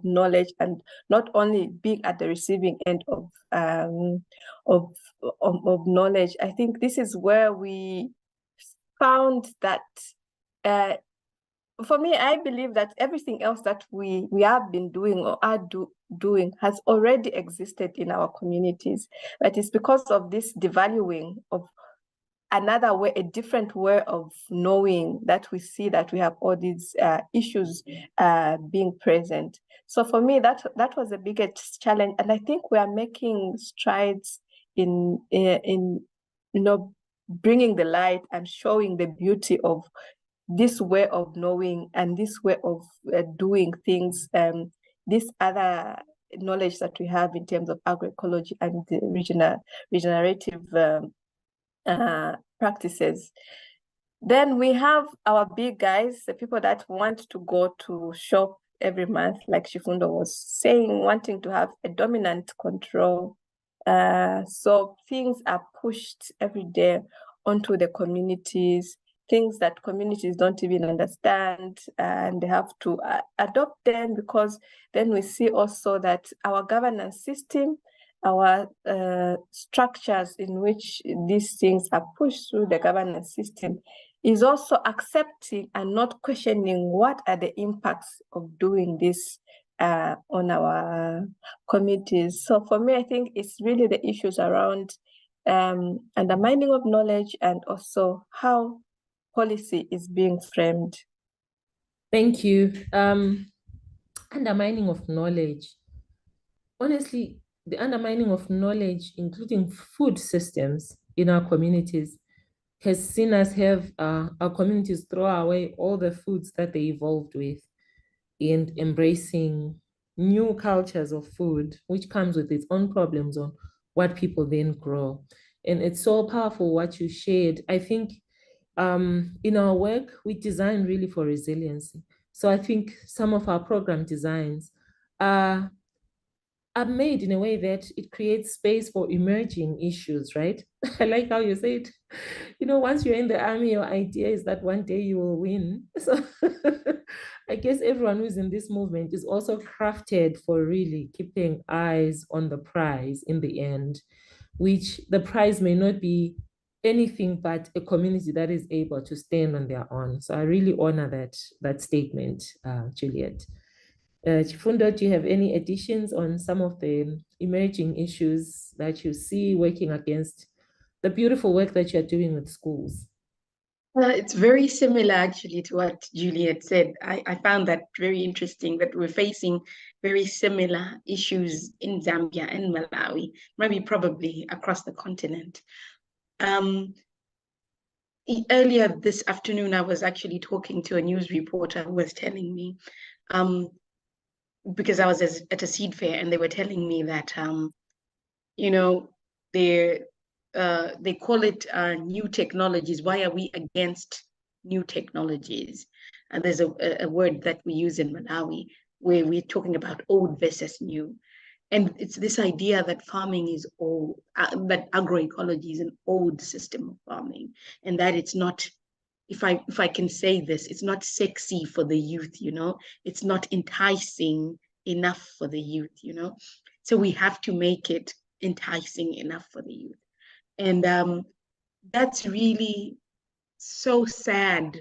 knowledge, and not only being at the receiving end of knowledge. I think this is where we found that for me, I believe that everything else that we have been doing or are doing has already existed in our communities. But it's because of this devaluing of another way, a different way of knowing, that we see that we have all these issues being present. So for me, that was the biggest challenge, and I think we are making strides in bringing the light and showing the beauty of this way of knowing and this way of doing things, this other knowledge that we have in terms of agroecology and the regenerative practices. Then we have our big guys, the people that want to go to shop every month, like Shifundo was saying, wanting to have a dominant control. So things are pushed every day onto the communities, things that communities don't even understand, and they have to adopt them, because then we see also that our governance system, our structures in which these things are pushed through the governance system, is also accepting and not questioning what are the impacts of doing this on our communities. So for me, I think it's really the issues around undermining of knowledge, and also how policy is being framed. Thank you. Undermining of knowledge. Honestly, the undermining of knowledge, including food systems in our communities, has seen us have our communities throw away all the foods that they evolved with, and embracing new cultures of food, which comes with its own problems on what people then grow. And it's so powerful what you shared. I think in our work, we design really for resiliency. So I think some of our program designs are made in a way that it creates space for emerging issues, right? I like how you said, once you're in the army, your idea is that one day you will win. So I guess everyone who's in this movement is also crafted for really keeping eyes on the prize in the end, which the prize may not be anything but a community that is able to stand on their own. So I really honor that statement, Juliet. Chifundo, do you have any additions on some of the emerging issues that you see working against the beautiful work that you're doing with schools? It's very similar actually to what Juliet said. I found that very interesting, that we're facing very similar issues in Zambia and Malawi, maybe probably across the continent. Earlier this afternoon, I was actually talking to a news reporter who was telling me, because I was at a seed fair, and they were telling me that, you know, they call it new technologies. Why are we against new technologies? And there's a word that we use in Malawi where we're talking about old versus new. And it's this idea that farming is old, that agroecology is an old system of farming, and that it's not, if I can say this, it's not sexy for the youth, it's not enticing enough for the youth, So we have to make it enticing enough for the youth. And that's really so sad,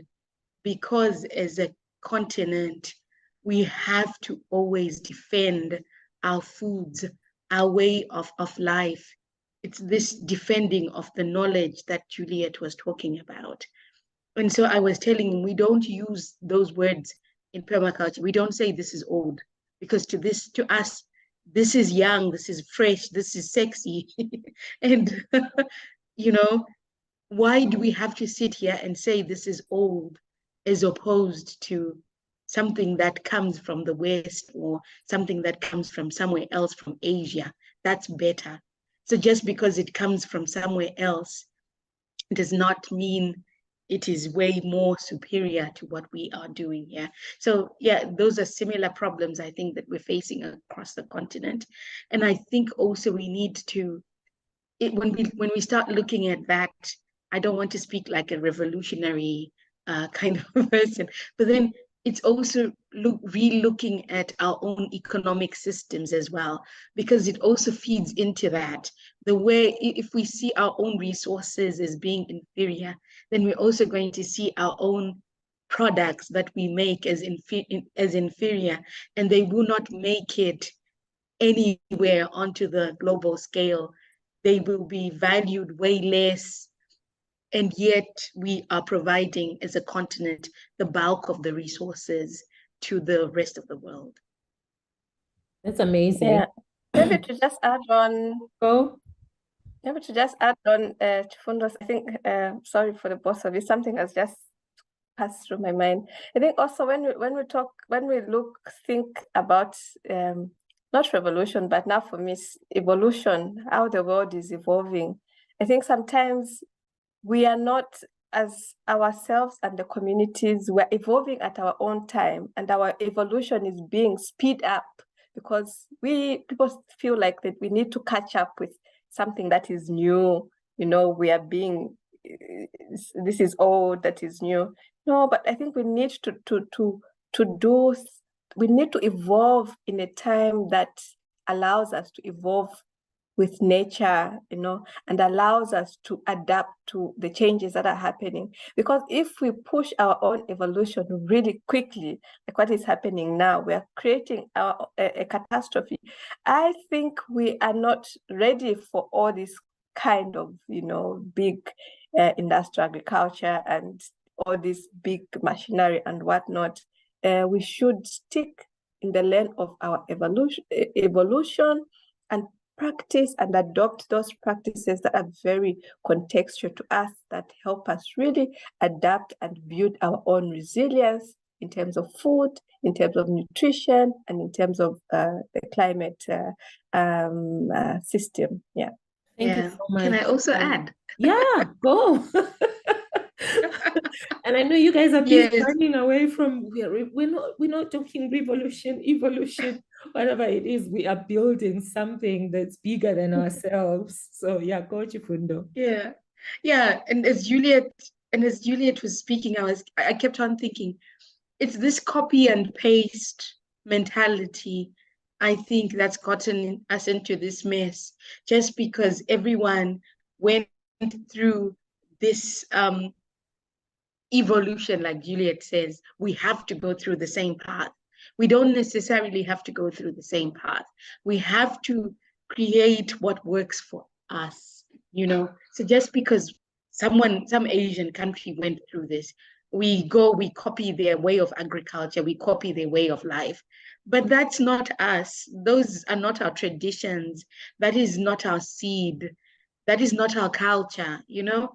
because as a continent, we have to always defend our foods, our way of life. It's this defending of the knowledge that Juliet was talking about. And so I was telling him, we don't use those words in permaculture. We don't say this is old, because to us, this is young, this is fresh, this is sexy. And, why do we have to sit here and say this is old, as opposed to something that comes from the West, or something that comes from somewhere else, from Asia? That's better. So just because it comes from somewhere else does not mean it is way more superior to what we are doing here. So yeah, those are similar problems, I think, that we're facing across the continent. And I think also we need to, when we start looking at that, I don't want to speak like a revolutionary kind of person, but then it's also re-looking at our own economic systems as well, because it also feeds into that. The way, if we see our own resources as being inferior, then we're also going to see our own products that we make as inferior, and they will not make it anywhere onto the global scale. They will be valued way less. And yet we are providing, as a continent, the bulk of the resources to the rest of the world. That's amazing. Yeah. Maybe to just add on. Go. Maybe to just add on, Chifundos, I think, sorry for the both of you, something has just passed through my mind. I think also when we think about not revolution, but now for me, evolution, how the world is evolving. I think sometimes we are not, as ourselves and the communities, we're evolving at our own time, and our evolution is being sped up because people feel like that we need to catch up with something that is new. We are being, this is old, that is new. No, but I think we need we need to evolve in a time that allows us to evolve with nature, and allows us to adapt to the changes that are happening. Because if we push our own evolution really quickly, like what is happening now, we are creating a catastrophe. I think we are not ready for all this kind of, big industrial agriculture and all this big machinery and whatnot. We should stick in the lane of our evolution and practice and adopt those practices that are very contextual to us, that help us really adapt and build our own resilience in terms of food, in terms of nutrition, and in terms of the climate system. Yeah. Thank you so much. Can I also add? Yeah, go. And I know you guys are running away from, we're not talking revolution, evolution, whatever it is. We are building something that's bigger than ourselves. So yeah, go Chifundo. Yeah. And as Juliet was speaking, I kept on thinking, it's this copy and paste mentality, I think, that's gotten us into this mess, just because everyone went through this evolution. Like Juliet says, we have to go through the same path. We don't necessarily have to go through the same path. We have to create what works for us, So just because some Asian country went through this, we copy their way of agriculture, we copy their way of life. But that's not us. Those are not our traditions. That is not our seed. that is not our culture, you know.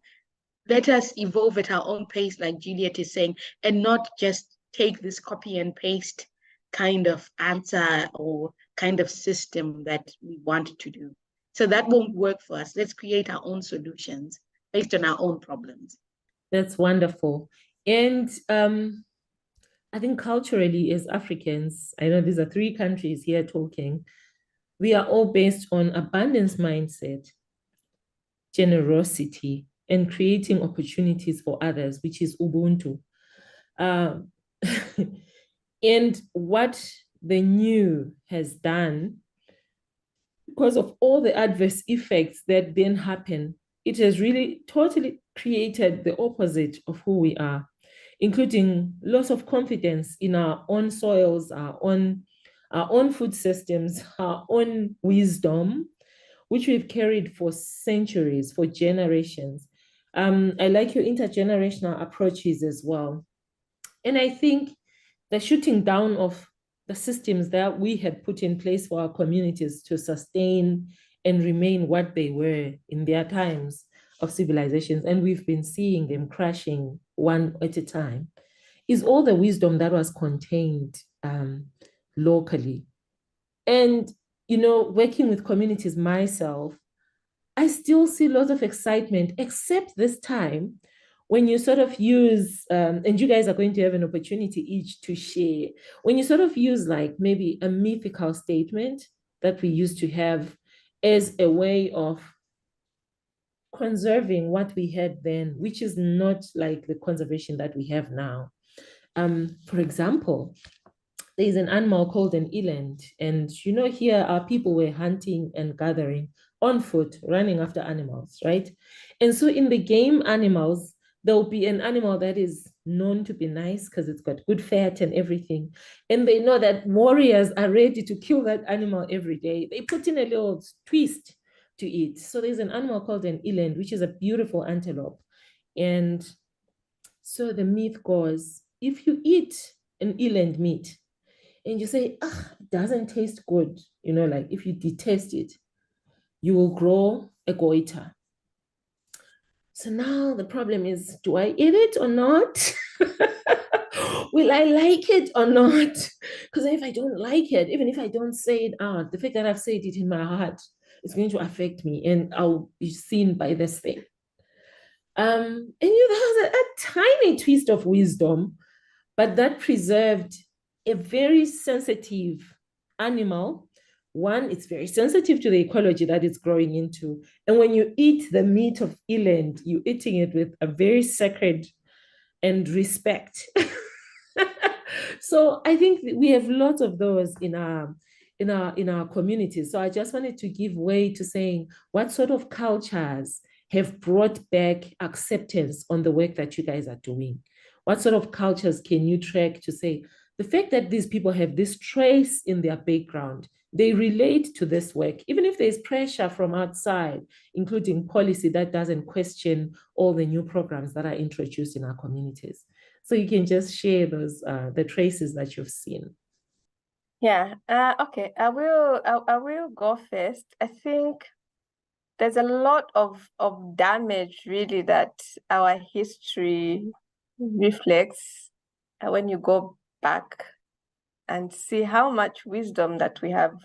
Let us evolve at our own pace, like Juliet is saying, and not just take this copy and paste kind of answer or kind of system that we want to do. So that won't work for us. Let's create our own solutions based on our own problems. That's wonderful. And I think culturally, as Africans, I know these are 3 countries here talking, we are all based on abundance mindset, generosity, and creating opportunities for others, which is Ubuntu. And what the new has done, because of all the adverse effects that then happen, it has really totally created the opposite of who we are, including loss of confidence in our own soils, our own food systems, our own wisdom, which we've carried for centuries, for generations. I like your intergenerational approaches as well. And I think the shooting down of the systems that we had put in place for our communities to sustain and remain what they were in their times of civilizations, and we've been seeing them crashing one at a time, is all the wisdom that was contained locally. And, you know, working with communities myself, I still see lots of excitement, except this time when you sort of use, and you guys are going to have an opportunity each to share, when you sort of use like maybe a mythical statement that we used to have as a way of conserving what we had then, which is not like the conservation that we have now. For example, there's an animal called an eland, and you know, here our people were hunting and gathering on foot, running after animals, right? And so in the game animals, there will be an animal that is known to be nice because it's got good fat and everything. And they know that warriors are ready to kill that animal every day. They put in a little twist to it. So there's an animal called an eland, which is a beautiful antelope. And so the myth goes, if you eat an eland meat and you say, it doesn't taste good, you know, like if you detest it, you will grow a goiter. So now the problem is, do I eat it or not? Will I like it or not? Because if I don't like it, even if I don't say it out, the fact that I've said it in my heart is going to affect me and I'll be seen by this thing. And there's a tiny twist of wisdom, but that preserved a very sensitive animal. One, it's very sensitive to the ecology that it's growing into. And when you eat the meat of eland, you're eating it with a very sacred and respect. So I think we have lots of those in our communities. So I just wanted to give way to saying, what sort of cultures have brought back acceptance on the work that you guys are doing? What sort of cultures can you track to say, the fact that these people have this trace in their background, they relate to this work, even if there's pressure from outside, including policy that doesn't question all the new programs that are introduced in our communities. So you can just share those, the traces that you've seen. Yeah, okay, I will go first. I think there's a lot of damage really that our history reflects when you go back and see how much wisdom that we have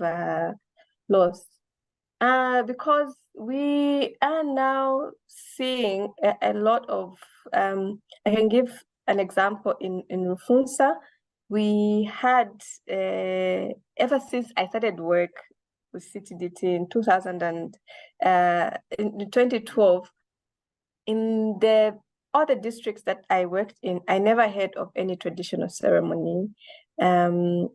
lost. Because we are now seeing a lot of, I can give an example in Rufunsa. We had, ever since I started work with CTDT in 2012, in the other districts that I worked in, I never heard of any traditional ceremony. And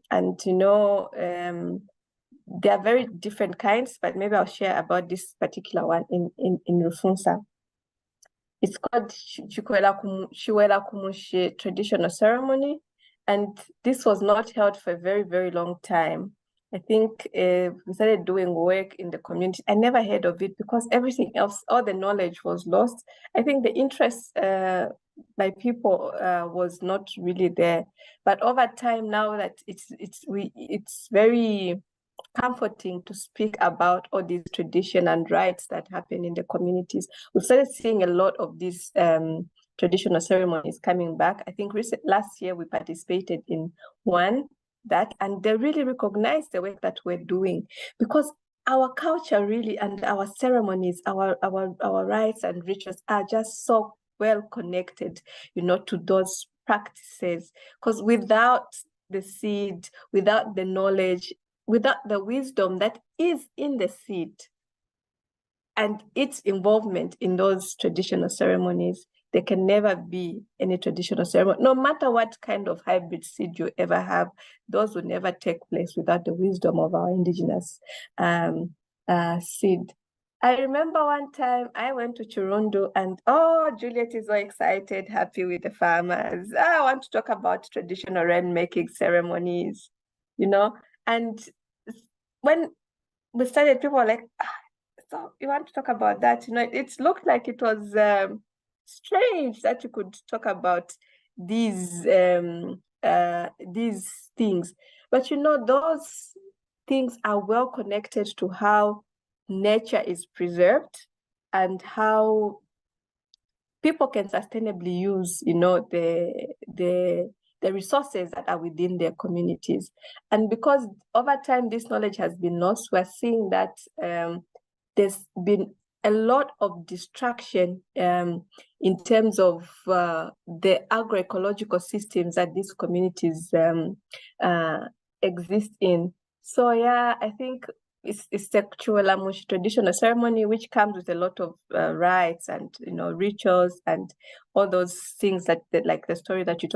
you know, there are very different kinds, but maybe I'll share about this particular one in Rufunsa. It's called Shiwela Kumushe traditional ceremony, and this was not held for a very, very long time. I think we started doing work in the community. I never heard of it because everything else, all the knowledge was lost. I think the interest by people was not really there. But over time now that it's very comforting to speak about all these tradition and rites that happen in the communities. We started seeing a lot of these traditional ceremonies coming back. I think last year we participated in one and they really recognized the work that we're doing, because our culture really and our ceremonies, our rites and rituals are just so well connected, to those practices. Because without the seed, without the knowledge, without the wisdom that is in the seed and its involvement in those traditional ceremonies, there can never be any traditional ceremony. No matter what kind of hybrid seed you ever have, those will never take place without the wisdom of our indigenous seed. I remember one time I went to Chirundu and, Juliet is so excited, happy with the farmers. I want to talk about traditional rain-making ceremonies, and when we started, people were like, so you want to talk about that? It looked like it was strange that you could talk about these things. But those things are well connected to how nature is preserved and how people can sustainably use, the resources that are within their communities. And because over time this knowledge has been lost, we're seeing that there's been a lot of destruction in terms of the agroecological systems that these communities exist in. So yeah, I think it's the Chuelamushi traditional ceremony, which comes with a lot of rites and rituals and all those things that like the story that you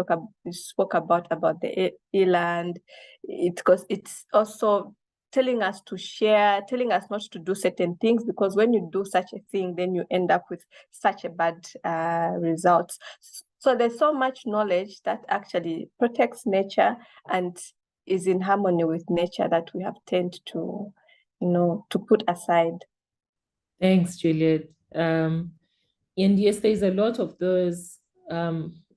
spoke about the eland. Because it's also telling us to share, telling us not to do certain things, because when you do such a thing, then you end up with such a bad results. So there's so much knowledge that actually protects nature and is in harmony with nature that we have tend to, to put aside. Thanks, Juliet. And yes, there's a lot of those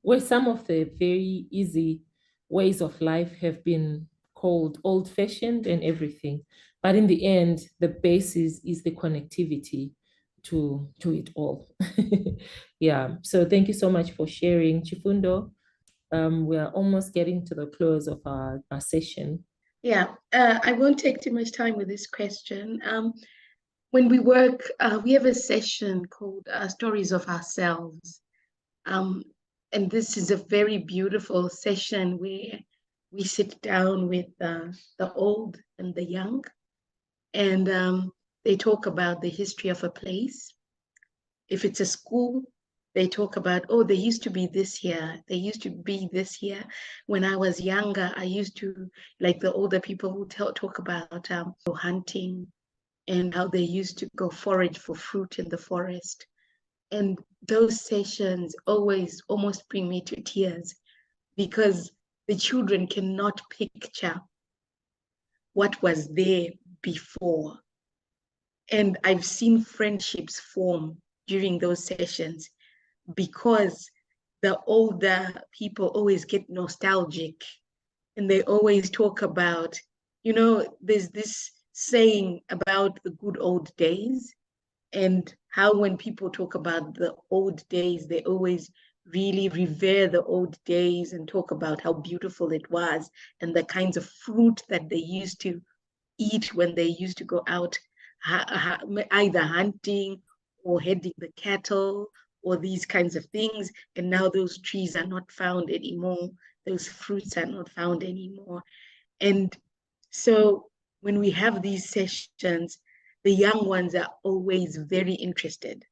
where some of the very easy ways of life have been called old-fashioned and everything. But in the end, the basis is the connectivity to it all. Yeah, so thank you so much for sharing, Chifundo. We are almost getting to the close of our session. Yeah, I won't take too much time with this question. When we work, we have a session called Stories of Ourselves. And this is a very beautiful session where we sit down with the old and the young, and they talk about the history of a place. If it's a school, they talk about, there used to be this here. There used to be this here. When I was younger, I used to, like the older people who talk about hunting and how they used to go forage for fruit in the forest. And those sessions always almost bring me to tears, because the children cannot picture what was there before. And I've seen friendships form during those sessions, because the older people always get nostalgic and they always talk about, there's this saying about the good old days, and how when people talk about the old days, they always really revere the old days and talk about how beautiful it was and the kinds of fruit that they used to eat when they used to go out either hunting or heading the cattle or these kinds of things. And now those trees are not found anymore. Those fruits are not found anymore. And so when we have these sessions, the young ones are always very interested.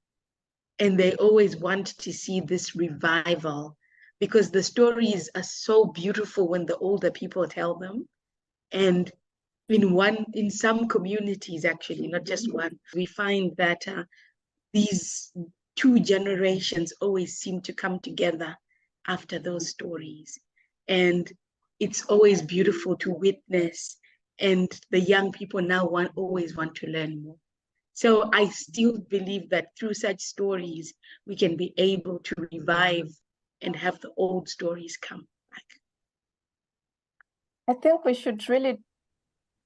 And they always want to see this revival, because the stories are so beautiful when the older people tell them. And in some communities, actually, not just one, we find that these two generations always seem to come together after those stories. And it's always beautiful to witness. And the young people now always want to learn more. So I still believe that through such stories, we can be able to revive and have the old stories come back. I think we should really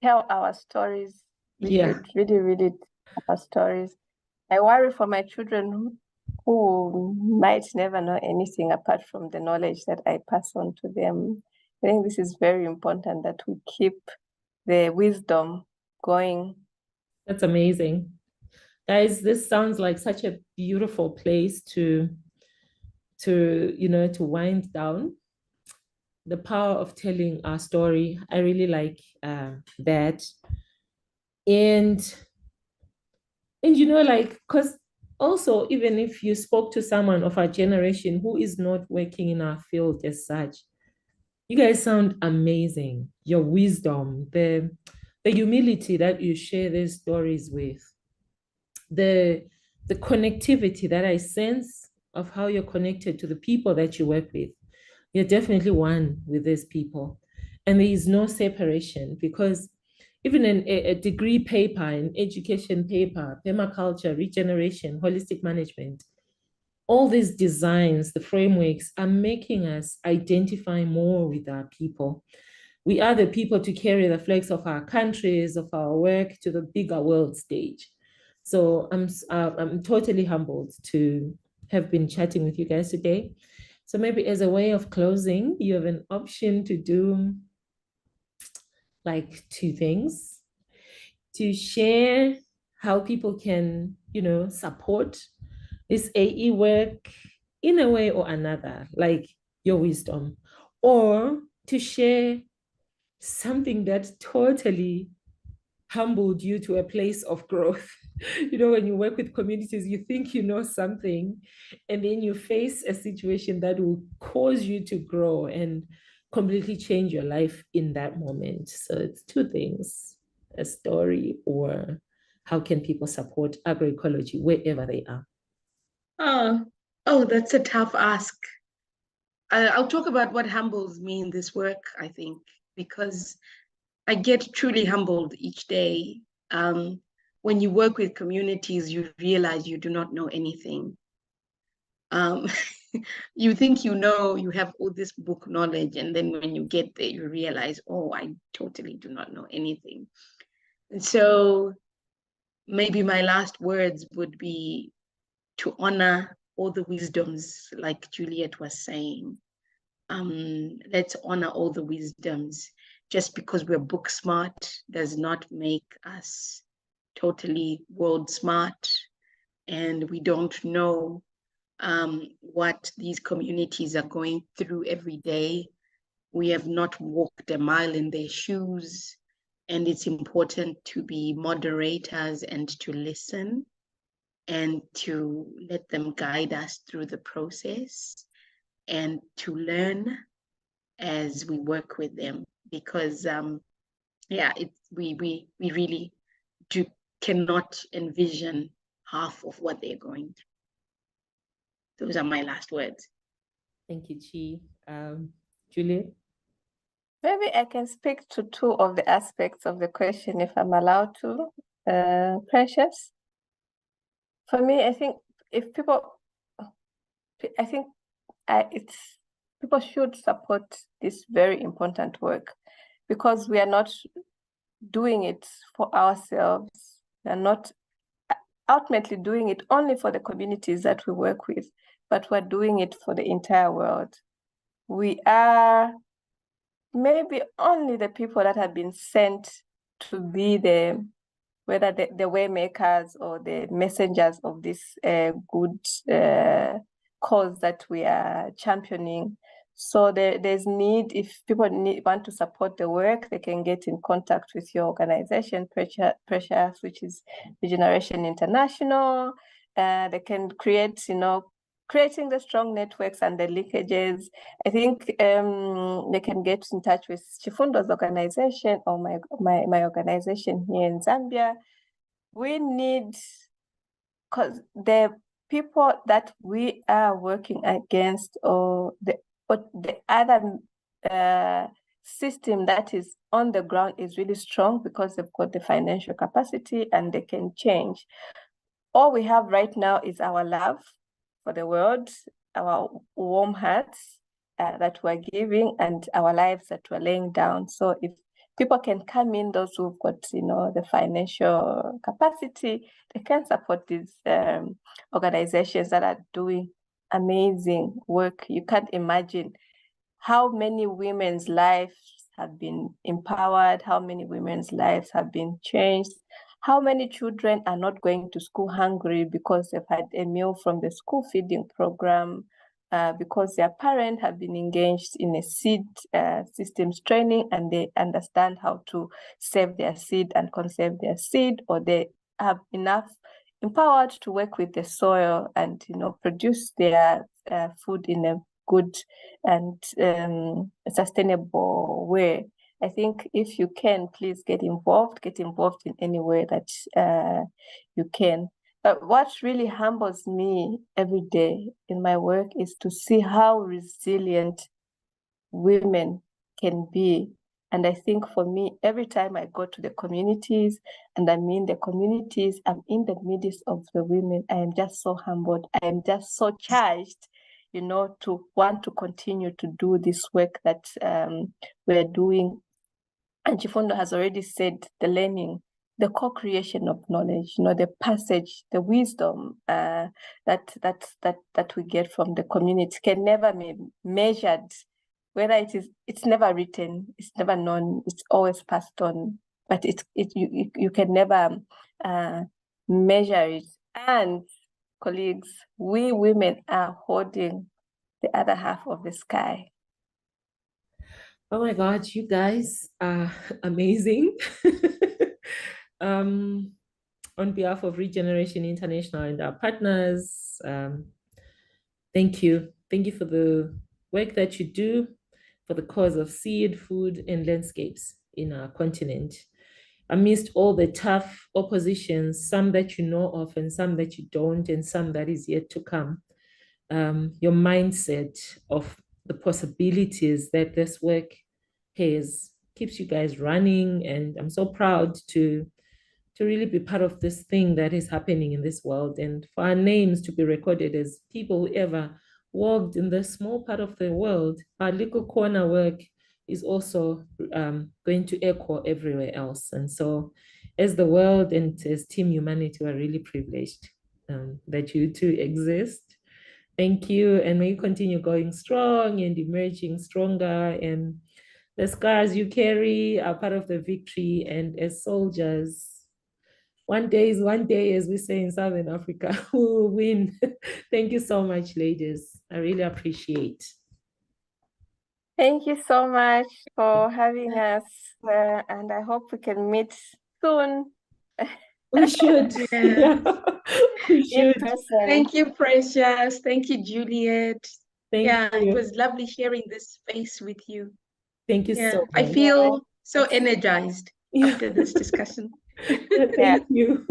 tell our stories. We Yeah. should really, really tell our stories. I worry for my children who might never know anything apart from the knowledge that I pass on to them. I think this is very important that we keep the wisdom going. That's amazing. Guys, this sounds like such a beautiful place to wind down. The power of telling our story. I really like that. And like, because also, even if you spoke to someone of our generation who is not working in our field as such, you guys sound amazing. Your wisdom, the humility that you share these stories with, the connectivity that I sense of how you're connected to the people that you work with. You're definitely one with these people. And there is no separation, because even in a degree paper, an education paper, permaculture, regeneration, holistic management, all these designs, the frameworks are making us identify more with our people. We are the people to carry the flags of our countries, of our work to the bigger world stage. So I'm totally humbled to have been chatting with you guys today. So maybe as a way of closing, you have an option to do like two things: to share how people can, support this AE work in a way or another, like your wisdom, or to share something that totally humbled you to a place of growth. When you work with communities, you think you know something, and then you face a situation that will cause you to grow and completely change your life in that moment. So it's two things: a story, or how can people support agroecology wherever they are. Oh, that's a tough ask. I'll talk about what humbles me in this work, I think, because I get truly humbled each day. When you work with communities, you realize you do not know anything. You think you know, you have all this book knowledge, and then when you get there, you realize, oh, I totally do not know anything. And so maybe my last words would be to honor all the wisdoms, like Juliet was saying. Let's honor all the wisdoms. Just because we're book smart does not make us totally world smart, and we don't know what these communities are going through every day. We have not walked a mile in their shoes, and it's important to be moderators and to listen and to let them guide us through the process and to learn as we work with them, because we really cannot envision half of what they're going through. Those are my last words. Thank you, Chi. Juliet? Maybe I can speak to two of the aspects of the question, if I'm allowed to, Precious. For me, I think people should support this very important work, because we are not doing it for ourselves. We are not ultimately doing it only for the communities that we work with, but we're doing it for the entire world. We are maybe only the people that have been sent to be whether the way makers or the messengers of this good cause that we are championing. So there's need, if people want to support the work, they can get in contact with your organization, Precious, which is Regeneration International. They can create, creating the strong networks and the linkages. I think they can get in touch with Chifundo's organization or my organization here in Zambia. We need, because the people that we are working against, or the other system that is on the ground is really strong, because they've got the financial capacity and they can change. All we have right now is our love for the world, our warm hearts that we're giving, and our lives that we're laying down. So if people can come in, those who've got, the financial capacity, they can support these organizations that are doing amazing work. You can't imagine how many women's lives have been empowered, how many women's lives have been changed, how many children are not going to school hungry because they've had a meal from the school feeding program, because their parents have been engaged in a seed systems training and they understand how to save their seed and conserve their seed, or they have enough empowered to work with the soil and produce their food in a good and sustainable way. I think if you can, please get involved in any way that you can. But what really humbles me every day in my work is to see how resilient women can be. And I think for me, every time I go to the communities and I'm in the communities, I'm in the midst of the women, I am just so humbled. I am just so charged, to want to continue to do this work that we're doing. And Chifundo has already said the learning, the co-creation of knowledge, the passage, the wisdom that we get from the community can never be measured. Whether it's never written, it's never known, it's always passed on, but you can never measure it. And colleagues, we women are holding the other half of the sky. Oh my God, you guys are amazing. On behalf of Regeneration International and our partners, thank you. Thank you for the work that you do for the cause of seed, food, and landscapes in our continent. Amidst all the tough oppositions, some that you know of and some that you don't, and some that is yet to come, your mindset of the possibilities that this work has keeps you guys running. And I'm so proud to really be part of this thing that is happening in this world, and for our names to be recorded as people who ever walked in this small part of the world. Our little corner work is also going to echo everywhere else. And so as the world and as Team Humanity, we're really privileged that you two exist. Thank you, and may you continue going strong and emerging stronger, and the scars you carry are part of the victory. And as soldiers, one day is one day, as we say in Southern Africa, we will win. Thank you so much, ladies. I really appreciate. Thank you so much for having us, and I hope we can meet soon. We should. Yeah. We should. Thank you, Precious. Thank you, Juliet. Thank you. It was lovely sharing this space with you. Thank you so much. I feel so energized after this discussion. Thank you.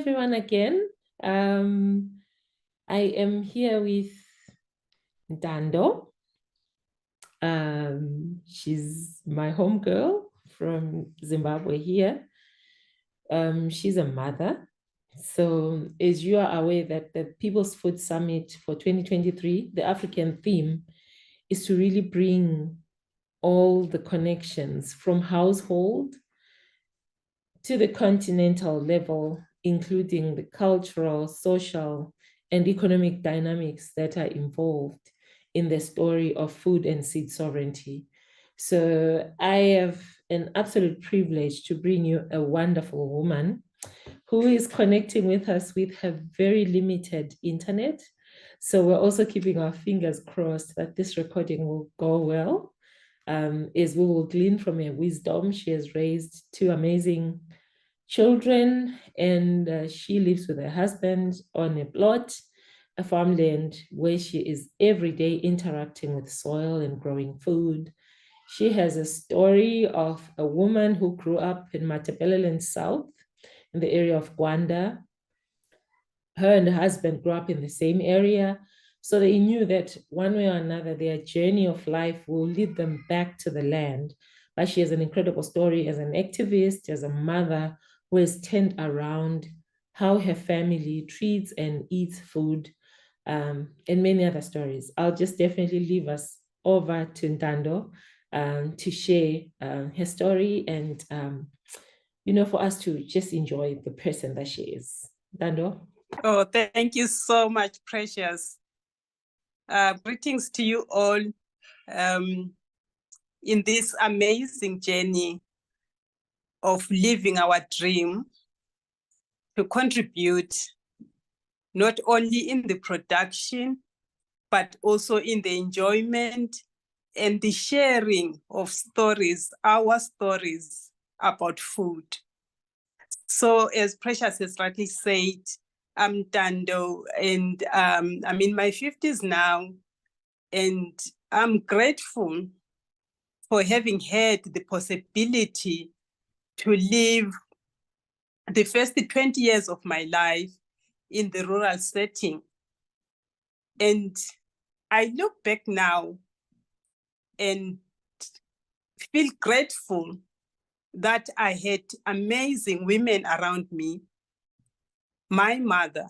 everyone again. I am here with Ntando. She's my home girl from Zimbabwe here. She's a mother. So as you are aware that the People's Food Summit for 2023, the African theme is to really bring all the connections from household to the continental level, including the cultural, social, and economic dynamics that are involved in the story of food and seed sovereignty. So I have an absolute privilege to bring you a wonderful woman who is connecting with us with her very limited internet. So we're also keeping our fingers crossed that this recording will go well, as we will glean from her wisdom. She has raised two amazing children, and she lives with her husband on a plot, a farmland where she is every day interacting with soil and growing food. She has a story of a woman who grew up in Matabeleland South, in the area of Gwanda. Her and her husband grew up in the same area, so they knew that one way or another, their journey of life will lead them back to the land. But she has an incredible story as an activist, as a mother who has turned around how her family treats and eats food, and many other stories. I'll just definitely leave us over to Ntando to share her story and, for us to just enjoy the person that she is. Ntando? Oh, thank you so much, Precious. Greetings to you all in this amazing journey of living our dream to contribute not only in the production, but also in the enjoyment and the sharing of stories, our stories about food. So as Precious has rightly said, I'm Ntando, and I'm in my 50s now, and I'm grateful for having had the possibility to live the first 20 years of my life in the rural setting. And I look back now and feel grateful that I had amazing women around me. My mother,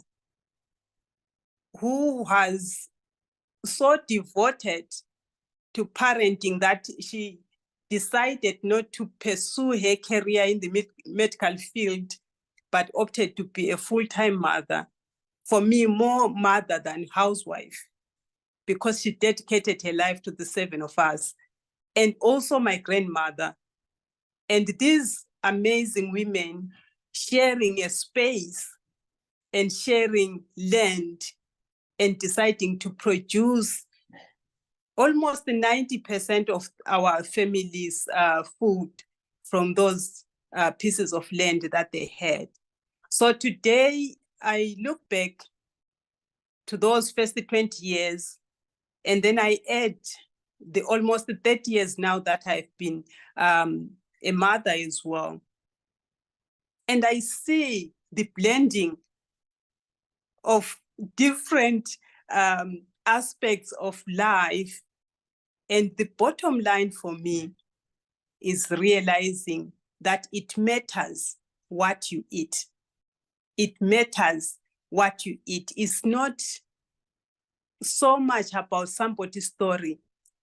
who was so devoted to parenting that she decided not to pursue her career in the medical field, but opted to be a full-time mother. For me, more mother than housewife, because she dedicated her life to the 7 of us. And also my grandmother. And these amazing women sharing a space and sharing land and deciding to produce almost 90% of our family's food from those pieces of land that they had. So today, I look back to those first 20 years, and then I add the almost 30 years now that I've been a mother as well. And I see the blending of different aspects of life. And the bottom line for me is realizing that it matters what you eat. It matters what you eat. It's not so much about somebody's story,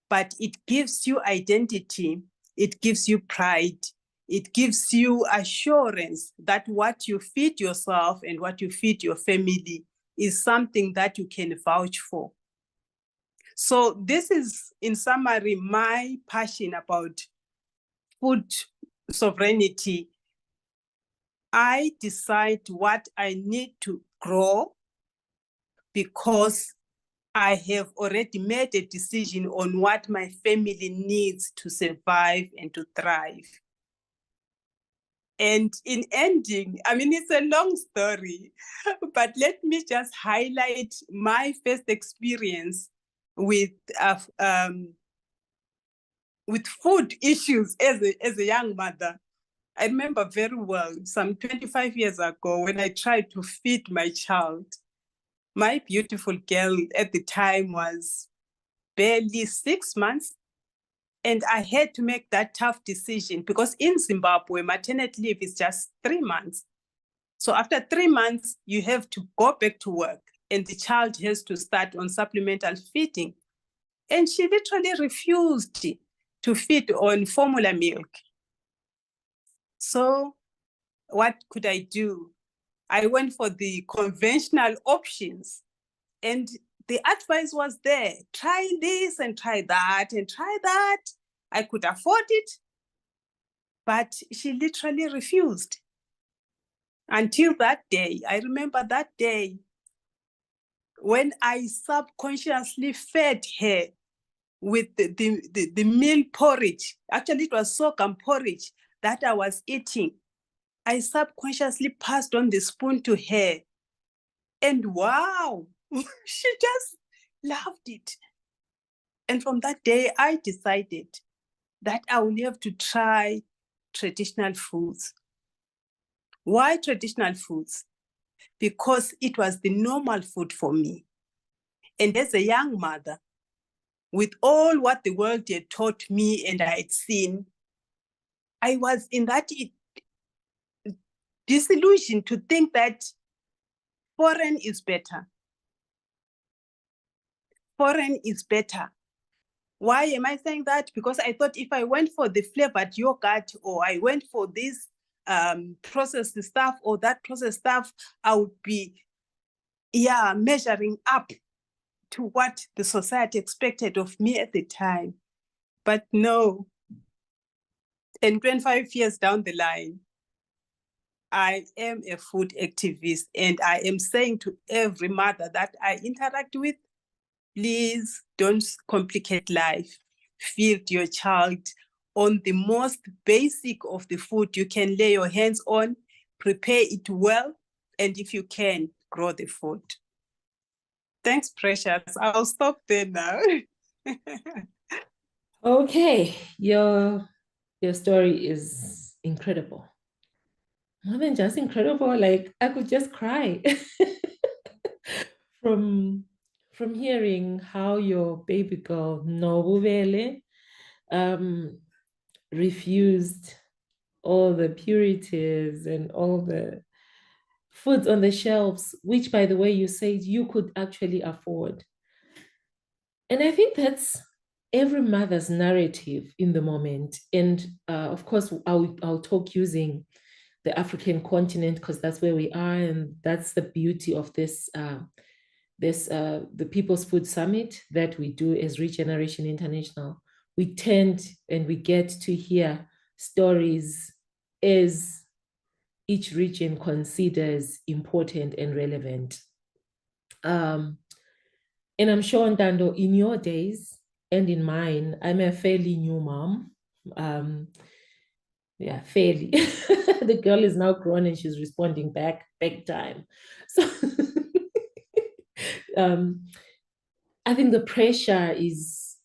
but it gives you identity. It gives you pride. It gives you assurance that what you feed yourself and what you feed your family is something that you can vouch for. So this is, in summary, my passion about food sovereignty. I decide what I need to grow because I have already made a decision on what my family needs to survive and to thrive. And in ending, I mean, it's a long story, but let me just highlight my first experience with food issues as a young mother. I remember very well, some 25 years ago, when I tried to feed my child. My beautiful girl at the time was barely 6 months. And I had to make that tough decision because in Zimbabwe, maternity leave is just 3 months. So after 3 months, you have to go back to work and the child has to start on supplemental feeding. And she literally refused to feed on formula milk. So what could I do? I went for the conventional options, and the advice was there. Try this and try that and try that. I could afford it, but she literally refused. Until that day, I remember that day when I subconsciously fed her with the meal porridge. Actually, it was sorghum porridge that I was eating. I subconsciously passed on the spoon to her. And wow, she just loved it. And from that day, I decided that I will have to try traditional foods. Why traditional foods? Because it was the normal food for me. And as a young mother, with all what the world had taught me and I had seen, I was in that disillusion to think that foreign is better. Foreign is better. Why am I saying that? Because I thought if I went for the flavored yogurt or I went for this processed stuff or that processed stuff, I would be measuring up to what the society expected of me at the time. But no. And 25 years down the line, I am a food activist, and I am saying to every mother that I interact with, please don't complicate life. Feed your child on the most basic of the food you can lay your hands on, prepare it well, and if you can, grow the food. Thanks, Precious. I'll stop there now. Okay, your story is incredible. More than just incredible, like I could just cry from hearing how your baby girl Nobubele refused all the purities and all the foods on the shelves, which, by the way, you said you could actually afford. And I think that's every mother's narrative in the moment. And of course, I'll talk using the African continent because that's where we are, and that's the beauty of this the People's Food Summit that we do as Regeneration International. We tend and we get to hear stories as each region considers important and relevant. And I'm sure, Ntando, in your days and in mine, I'm a fairly new mom. Fairly. The girl is now grown and she's responding back big time. So I think the pressure is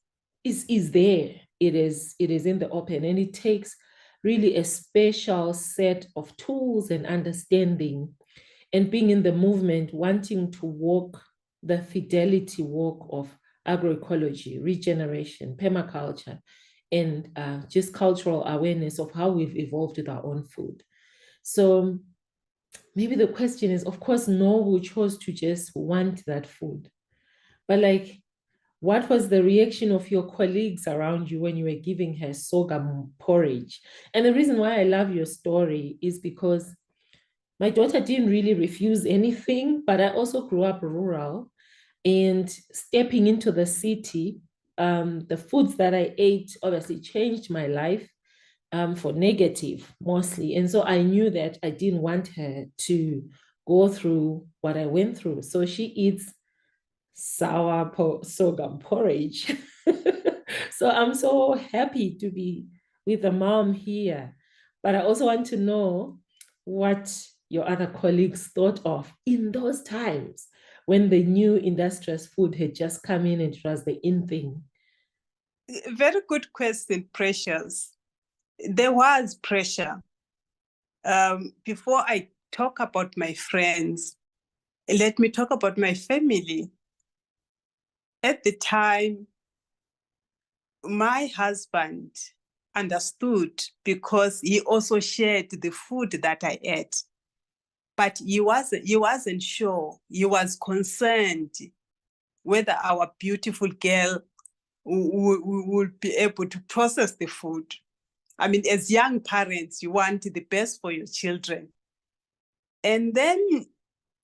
there. It is in the open, and it takes really a special set of tools and understanding and being in the movement, wanting to walk the fidelity walk of agroecology, regeneration, permaculture, and just cultural awareness of how we've evolved with our own food. So maybe the question is, of course, Nobu chose to just want that food. But like, what was the reaction of your colleagues around you when you were giving her sorghum porridge? And the reason why I love your story is because my daughter didn't really refuse anything, but I also grew up rural, and stepping into the city, the foods that I ate obviously changed my life for negative mostly. And so I knew that I didn't want her to go through what I went through. So she eats sour sorghum porridge. So I'm so happy to be with a mom here. But I also want to know what your other colleagues thought of in those times when the new industrious food had just come in and it was the in thing. Very good question, Precious. There was pressure. before I talk about my friends, let me talk about my family. At the time, my husband understood because he also shared the food that I ate. But he wasn't sure. He was concerned whether our beautiful girl would be able to process the food. I mean, as young parents, you want the best for your children. And then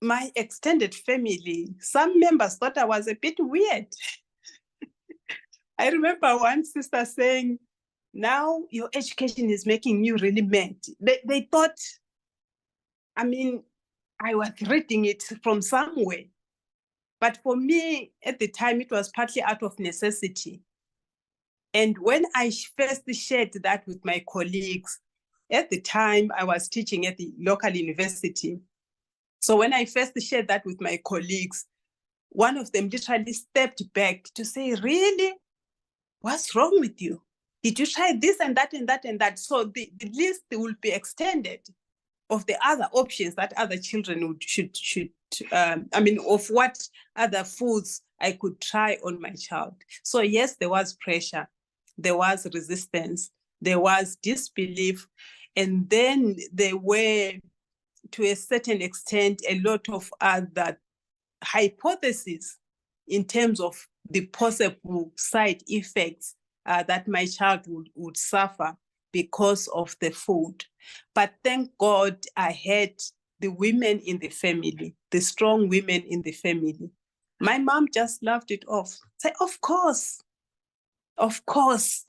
my extended family, some members thought I was a bit weird. I remember one sister saying, now your education is making you really mad. They thought, I mean, I was reading it from somewhere. But for me, at the time, it was partly out of necessity. And when I first shared that with my colleagues, at the time I was teaching at the local university. So when I first shared that with my colleagues, one of them literally stepped back to say, really? What's wrong with you? Did you try this and that and that and that? So the list will be extended of the other options that other children should of what other foods I could try on my child. So yes, there was pressure, there was resistance, there was disbelief, and then there were, to a certain extent, a lot of other hypotheses in terms of the possible side effects that my child would suffer because of the food. But thank God I had the women in the family, the strong women in the family. My mom just laughed it off. Say, of course,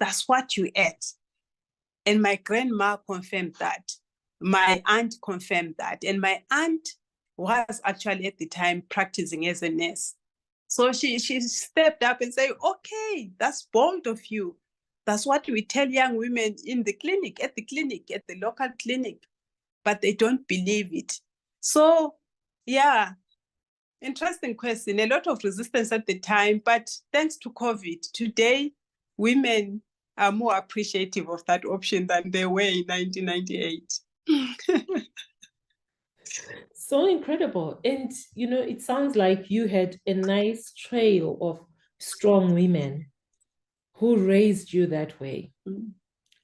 that's what you ate. And my grandma confirmed that. My aunt confirmed that. And my aunt was actually at the time practicing as a nurse. So she stepped up and said, okay, that's bold of you. That's what we tell young women in the clinic, at the local clinic, but they don't believe it. So yeah, interesting question. A lot of resistance at the time, but thanks to COVID, today, women are more appreciative of that option than they were in 1998. So incredible. And, it sounds like you had a nice trail of strong women who raised you that way.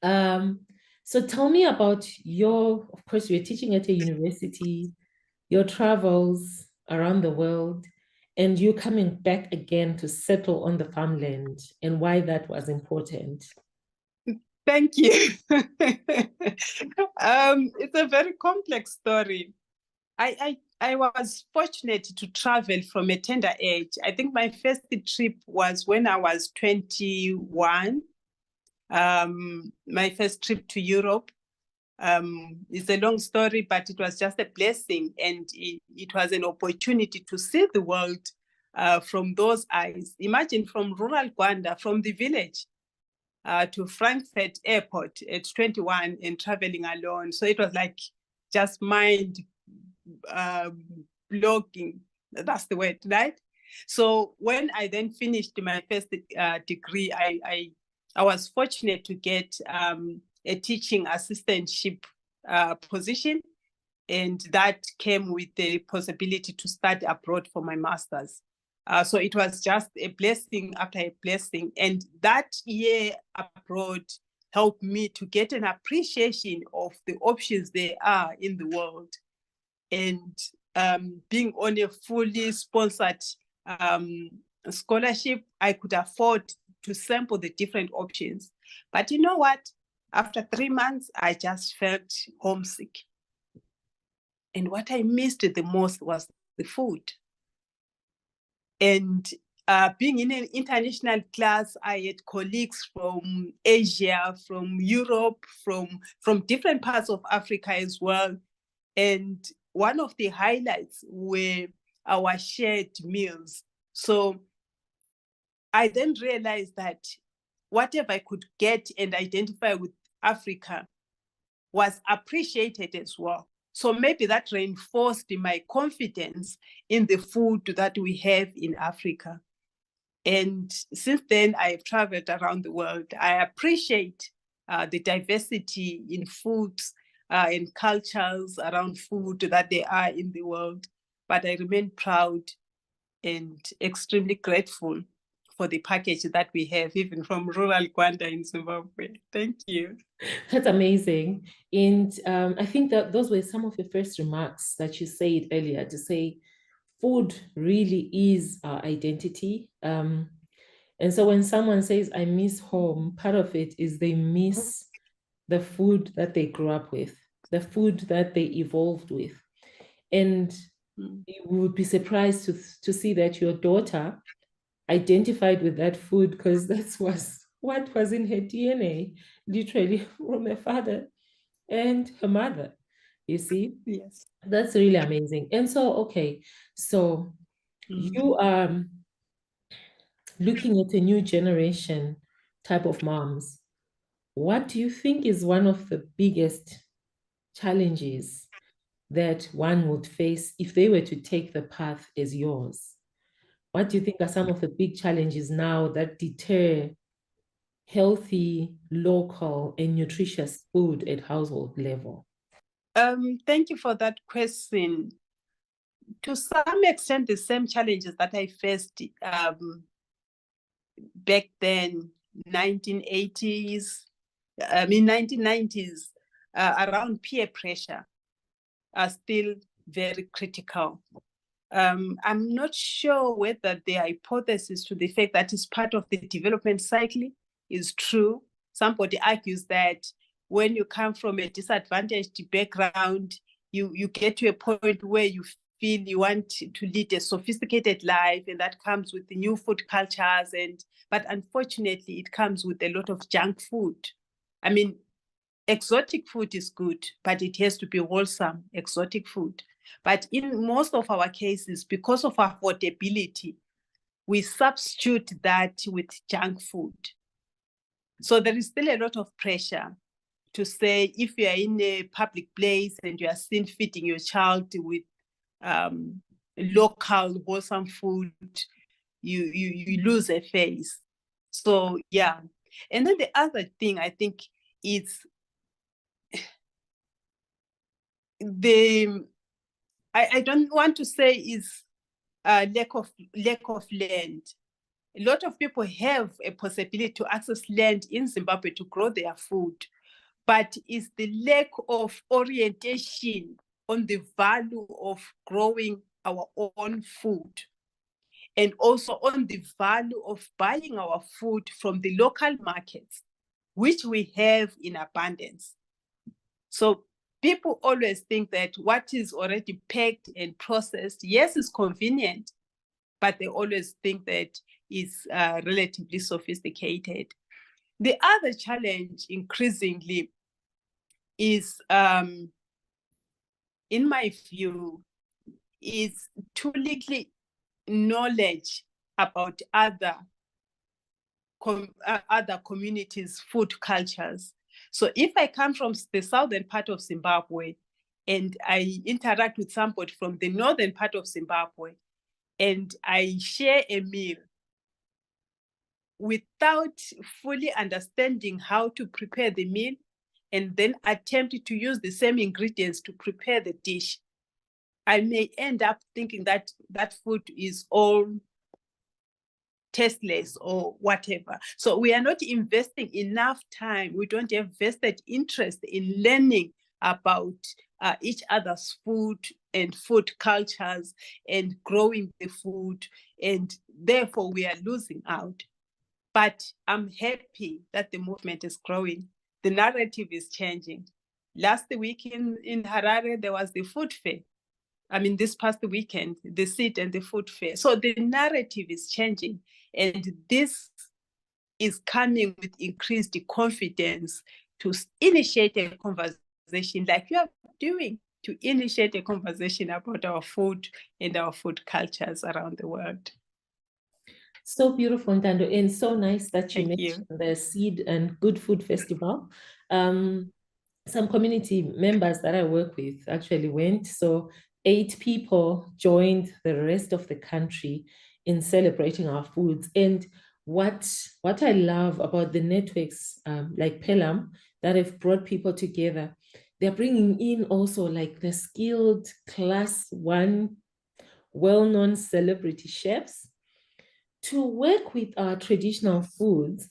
So tell me about of course, you're teaching at a university, your travels around the world, and you coming back again to settle on the farmland and why that was important. Thank you. It's a very complex story. I was fortunate to travel from a tender age. I think my first trip was when I was 21. My first trip to Europe. It's a long story, but it was just a blessing. And it was an opportunity to see the world from those eyes. Imagine from rural Rwanda, from the village, to Frankfurt Airport at 21 and traveling alone. So it was like just mind blogging. That's the word, right? So when I then finished my first degree, I was fortunate to get a teaching assistantship position, and that came with the possibility to study abroad for my master's. So it was just a blessing after a blessing. And that year abroad helped me to get an appreciation of the options there are in the world. And being on a fully sponsored scholarship, I could afford to sample the different options. But you know what? After 3 months, I just felt homesick. And what I missed the most was the food. And being in an international class, I had colleagues from Asia, from Europe, from different parts of Africa as well. And one of the highlights were our shared meals. So I then realized that whatever I could get and identify with Africa was appreciated as well. So maybe that reinforced my confidence in the food that we have in Africa. And since then, I've traveled around the world. I appreciate the diversity in foods and cultures around food that there are in the world. But I remain proud and extremely grateful for the package that we have, even from rural Gwanda in Zimbabwe. Thank you. That's amazing. And I think that those were some of your first remarks that you said earlier, to say food really is our identity. And so when someone says, I miss home, part of it is they miss the food that they grew up with, the food that they evolved with. And you would be surprised to see that your daughter identified with that food, because that was what was in her DNA, literally from her father and her mother. You see? Yes. That's really amazing. And so, okay, so you are looking at a new generation type of moms. What do you think is one of the biggest challenges that one would face if they were to take the path as yours? What do you think are some of the big challenges now that deter healthy, local, and nutritious food at household level? Thank you for that question. To some extent, the same challenges that I faced back then, 1980s, 1990s, around peer pressure are still very critical. I'm not sure whether the hypothesis to the fact that it's part of the development cycle is true. Somebody argues that when you come from a disadvantaged background, you get to a point where you feel you want to lead a sophisticated life, and that comes with the new food cultures. But unfortunately, it comes with a lot of junk food. I mean, exotic food is good, but it has to be wholesome exotic food. But in most of our cases, because of affordability, we substitute that with junk food. So there is still a lot of pressure to say, if you are in a public place and you are still feeding your child with local wholesome food, you lose a face. So yeah. And then the other thing I think is I don't want to say is lack of land. A lot of people have a possibility to access land in Zimbabwe to grow their food, but it's the lack of orientation on the value of growing our own food, and also on the value of buying our food from the local markets, which we have in abundance. So people always think that what is already packed and processed, yes, is convenient, but they always think that it's relatively sophisticated. The other challenge increasingly is, in my view, is too little knowledge about other communities' food cultures. So if I come from the southern part of Zimbabwe and I interact with somebody from the northern part of Zimbabwe and I share a meal without fully understanding how to prepare the meal, and then attempt to use the same ingredients to prepare the dish, I may end up thinking that that food is all tasteless or whatever. So we are not investing enough time. We don't have vested interest in learning about each other's food and food cultures and growing the food, and therefore we are losing out. But I'm happy that the movement is growing. The narrative is changing. Last week in Harare, there was the food fair. I mean, this past weekend, the seed and the food fair. So the narrative is changing, and this is coming with increased confidence to initiate a conversation like you are doing, to initiate a conversation about our food and our food cultures around the world. So beautiful, Ntando, and so nice that you Thank mentioned you. the Seed and Good Food Festival. Some community members that I work with actually went. So 8 people joined the rest of the country in celebrating our foods. And what I love about the networks like Pelham that have brought people together, they're bringing in also like the skilled class 1 well-known celebrity chefs to work with our traditional foods,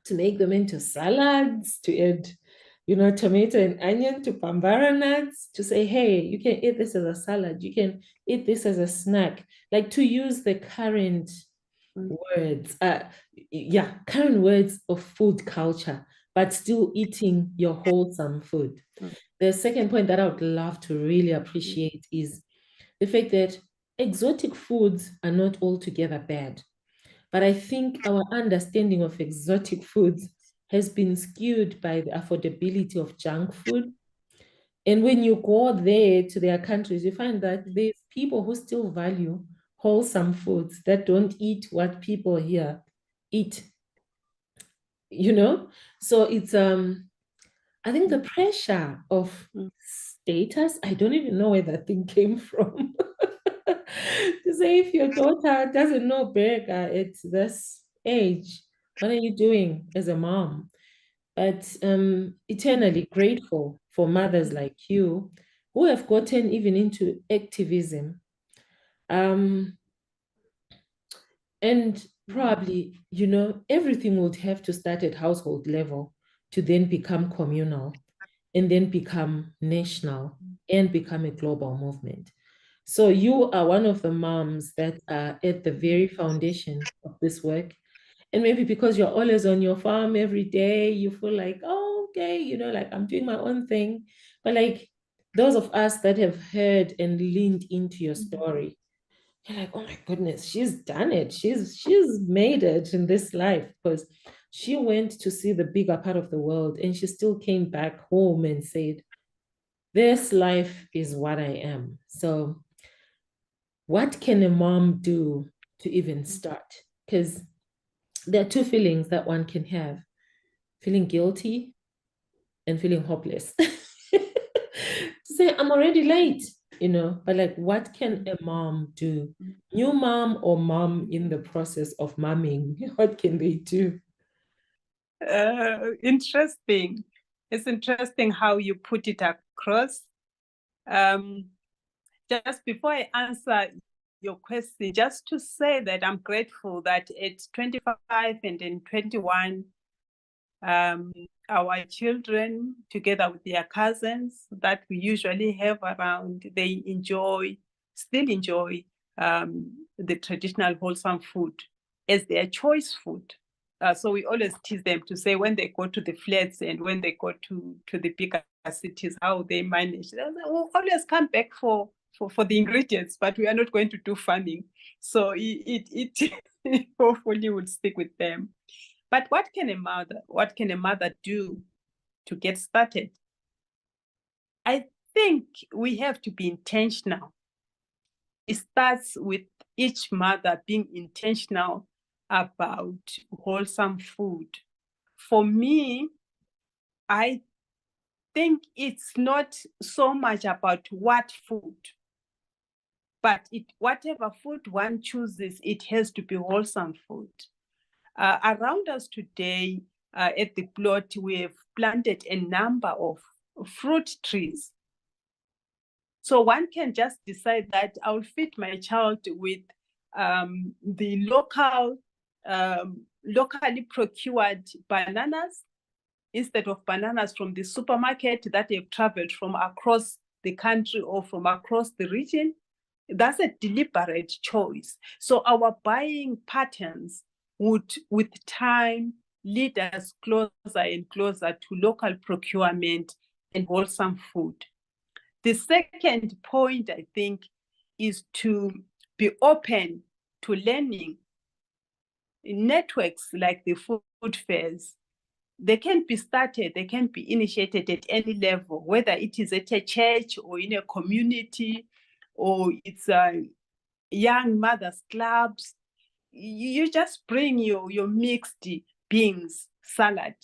to make them into salads, to add, tomato and onion to bambara nuts, to say, hey, you can eat this as a salad, you can eat this as a snack, like to use the current words, current words of food culture, but still eating your wholesome food. The second point that I would love to really appreciate is the fact that exotic foods are not altogether bad. But I think our understanding of exotic foods has been skewed by the affordability of junk food. And when you go there to their countries, you find that there's people who still value wholesome foods that don't eat what people here eat. So it's I think the pressure of status, I don't even know where that thing came from. To say, if your daughter doesn't know burger at this age, what are you doing as a mom? But eternally grateful for mothers like you who have gotten even into activism. And probably, everything would have to start at household level to then become communal and then become national and become a global movement. So you are one of the moms that are at the very foundation of this work. And maybe because you're always on your farm every day, you feel like, oh, okay, like I'm doing my own thing. But like those of us that have heard and leaned into your story, you're like, oh my goodness, she's done it. She's made it in this life, because she went to see the bigger part of the world and she still came back home and said, this life is what I am. So what can a mom do to even start? Because there are two feelings that one can have: feeling guilty and feeling hopeless. To say, I'm already late, but like, what can a mom do? New mom or mom in the process of momming, what can they do? Interesting. It's interesting how you put it across. Just before I answer your question, just to say that I'm grateful that at 25 and then 21, our children, together with their cousins that we usually have around, they still enjoy the traditional wholesome food as their choice food. So we always tease them to say, when they go to the flats and when they go to the bigger cities, how they manage. We'll always come back for the ingredients, but we are not going to do farming. So it hopefully will stick with them. But what can a mother do to get started? I think we have to be intentional. It starts with each mother being intentional about wholesome food. For me, I think it's not so much about what food, but whatever food one chooses, it has to be wholesome food. Around us today, at the plot, we have planted a number of fruit trees. So one can just decide that I'll feed my child with the locally procured bananas instead of bananas from the supermarket that have traveled from across the country or from across the region. That's a deliberate choice. So our buying patterns would, with time, lead us closer and closer to local procurement and wholesome food. The second point, I think, is to be open to learning. Networks like the food fairs, they can be started, they can be initiated at any level, whether it is at a church or in a community, or it's young mothers clubs. You just bring your mixed beans salad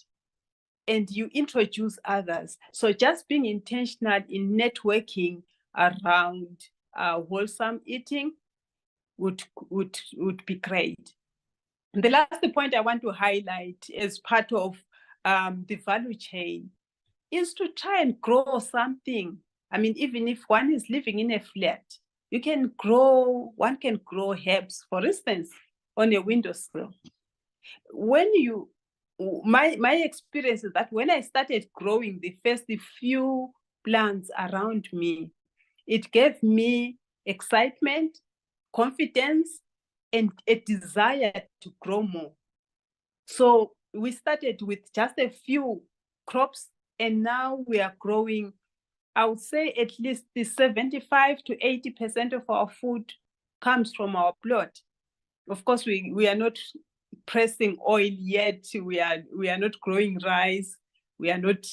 and you introduce others. So just being intentional in networking around wholesome eating would be great. The last point I want to highlight as part of the value chain is to try and grow something. I mean, even if one is living in a flat, one can grow herbs, for instance, on a windowsill. My experience is that when I started growing the first few plants around me, it gave me excitement, confidence, and a desire to grow more. So we started with just a few crops, and now we are growing, I would say at least the 75 to 80% of our food comes from our plot. Of course, we are not pressing oil yet. We are not growing rice. We are not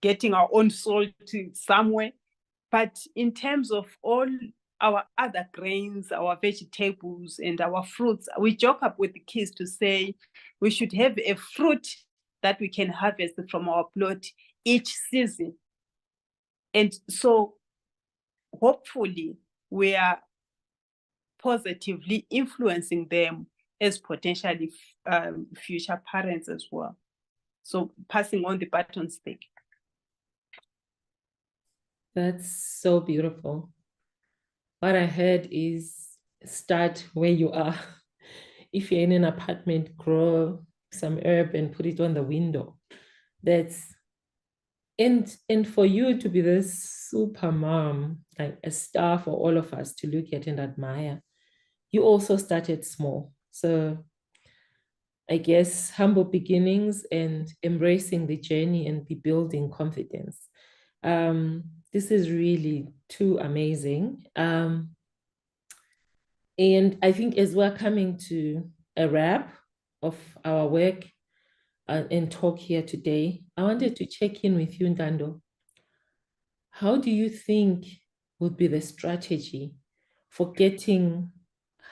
getting our own salt somewhere. But in terms of all our other grains, our vegetables, and our fruits, we joke up with the kids to say we should have a fruit that we can harvest from our plot each season. And so hopefully we are positively influencing them as potentially future parents as well. So passing on the baton stick. That's so beautiful. What I heard is start where you are. If you're in an apartment, grow some herb and put it on the window. And for you to be this super mom, like a star for all of us to look at and admire, you also started small. So I guess humble beginnings and embracing the journey and be building confidence. This is really too amazing. And I think as we're coming to a wrap of our work and talk here today, I wanted to check in with you, Ntando. How do you think would be the strategy for getting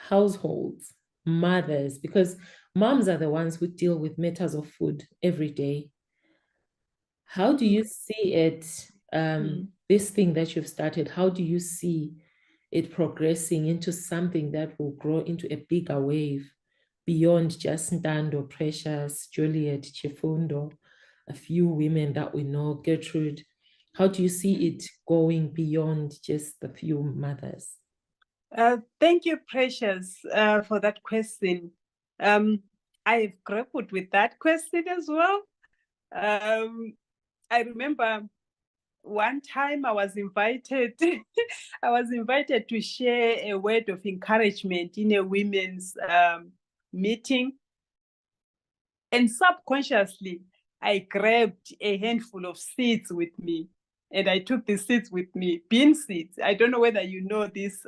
households, mothers, because moms are the ones who deal with matters of food every day. How do you see it, this thing that you've started, how do you see it progressing into something that will grow into a bigger wave beyond just Ntando, Precious, Juliet, Chifundo, a few women that we know, Gertrude? How do you see it going beyond just the few mothers? Thank you, Precious, for that question. I've grappled with that question as well. I remember one time I was invited to share a word of encouragement in a women's meeting. And subconsciously, I grabbed a handful of seeds with me. And I took the seeds with me, bean seeds. I don't know whether you know this.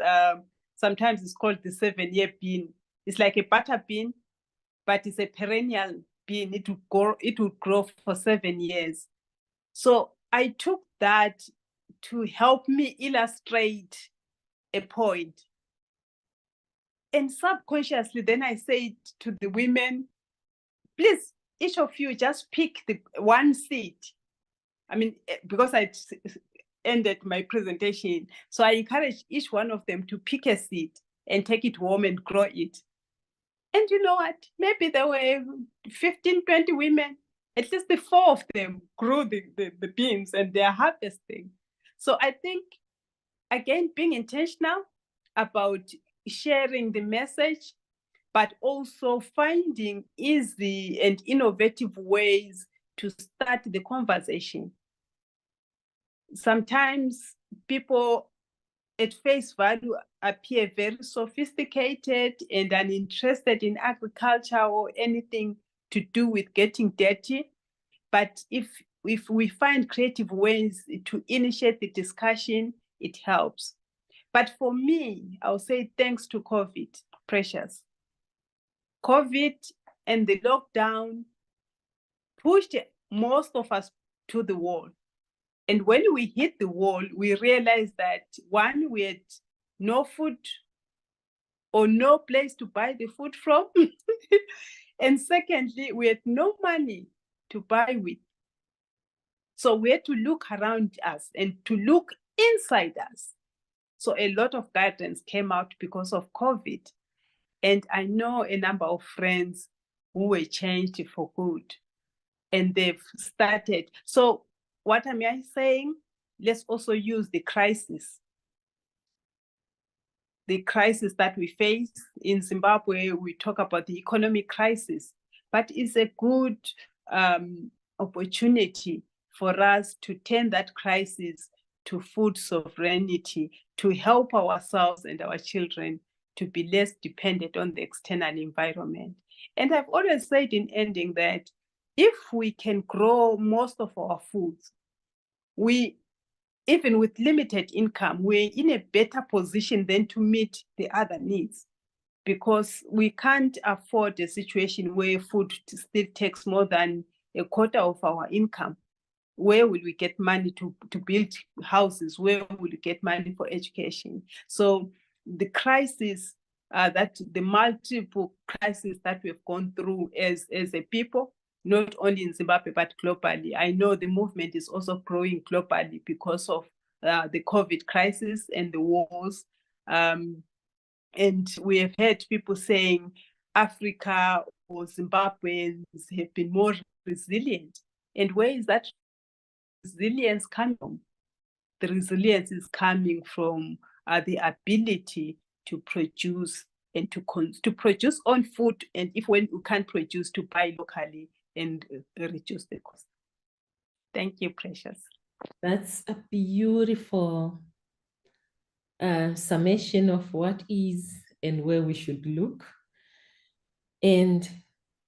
Sometimes it's called the 7-year bean. It's like a butter bean, but it's a perennial bean. It would grow for 7 years. So I took that to help me illustrate a point. And subconsciously, then I said to the women, please, each of you just pick the one seed. I mean, because I ended my presentation, so I encouraged each one of them to pick a seed and take it home and grow it. And you know what? Maybe there were 15, 20 women. At least the 4 of them grew the beans and they're harvesting. So I think, again, being intentional about sharing the message, but also finding easy and innovative ways to start the conversation. Sometimes people at face value appear very sophisticated and uninterested in agriculture or anything to do with getting dirty. But if we find creative ways to initiate the discussion, it helps. But for me, I'll say thanks to COVID, Precious. COVID and the lockdown pushed most of us to the wall. And when we hit the wall, we realized that, one, we had no food or no place to buy the food from. And secondly, we had no money to buy with. So we had to look around us and to look inside us. So a lot of guidance came out because of COVID. And I know a number of friends who were changed for good. And they've started. So what am I saying? Let's also use the crisis that we face in Zimbabwe. We talk about the economic crisis, but it's a good opportunity for us to turn that crisis to food sovereignty, to help ourselves and our children to be less dependent on the external environment. And I've always said in ending that if we can grow most of our foods, even with limited income, we're in a better position than to meet the other needs, because we can't afford a situation where food still takes more than a quarter of our income. Where will we get money to build houses? Where will we get money for education? So the crisis, the multiple crises that we've gone through as a people, not only in Zimbabwe, but globally. I know the movement is also growing globally because of the COVID crisis and the wars. And we have heard people saying Africa or Zimbabweans have been more resilient. And where is that resilience coming from? The resilience is coming from the ability to produce and to produce on food, and when we can't produce, to buy locally and reduce the cost. Thank you, Precious. That's a beautiful summation of what is and where we should look. And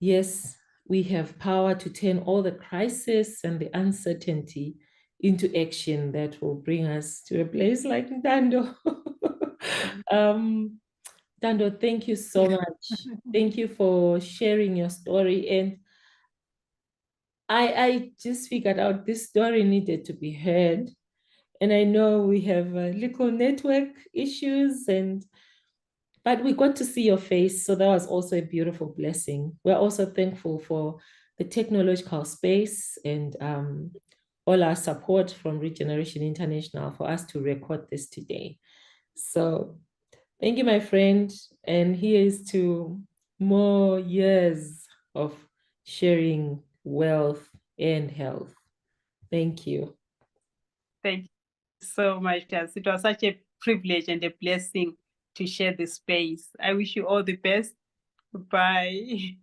yes, we have power to turn all the crisis and the uncertainty into action that will bring us to a place like Ntando. Ntando, thank you so much. Thank you for sharing your story. And I just figured out this story needed to be heard. And I know we have little network issues, but we got to see your face. So that was also a beautiful blessing. We're also thankful for the technological space and all our support from Regeneration International for us to record this today. So thank you, my friend. And here's to more years of sharing wealth and health. Thank you. Thank you so much, Jazz. It was such a privilege and a blessing to share this space. I wish you all the best. Bye.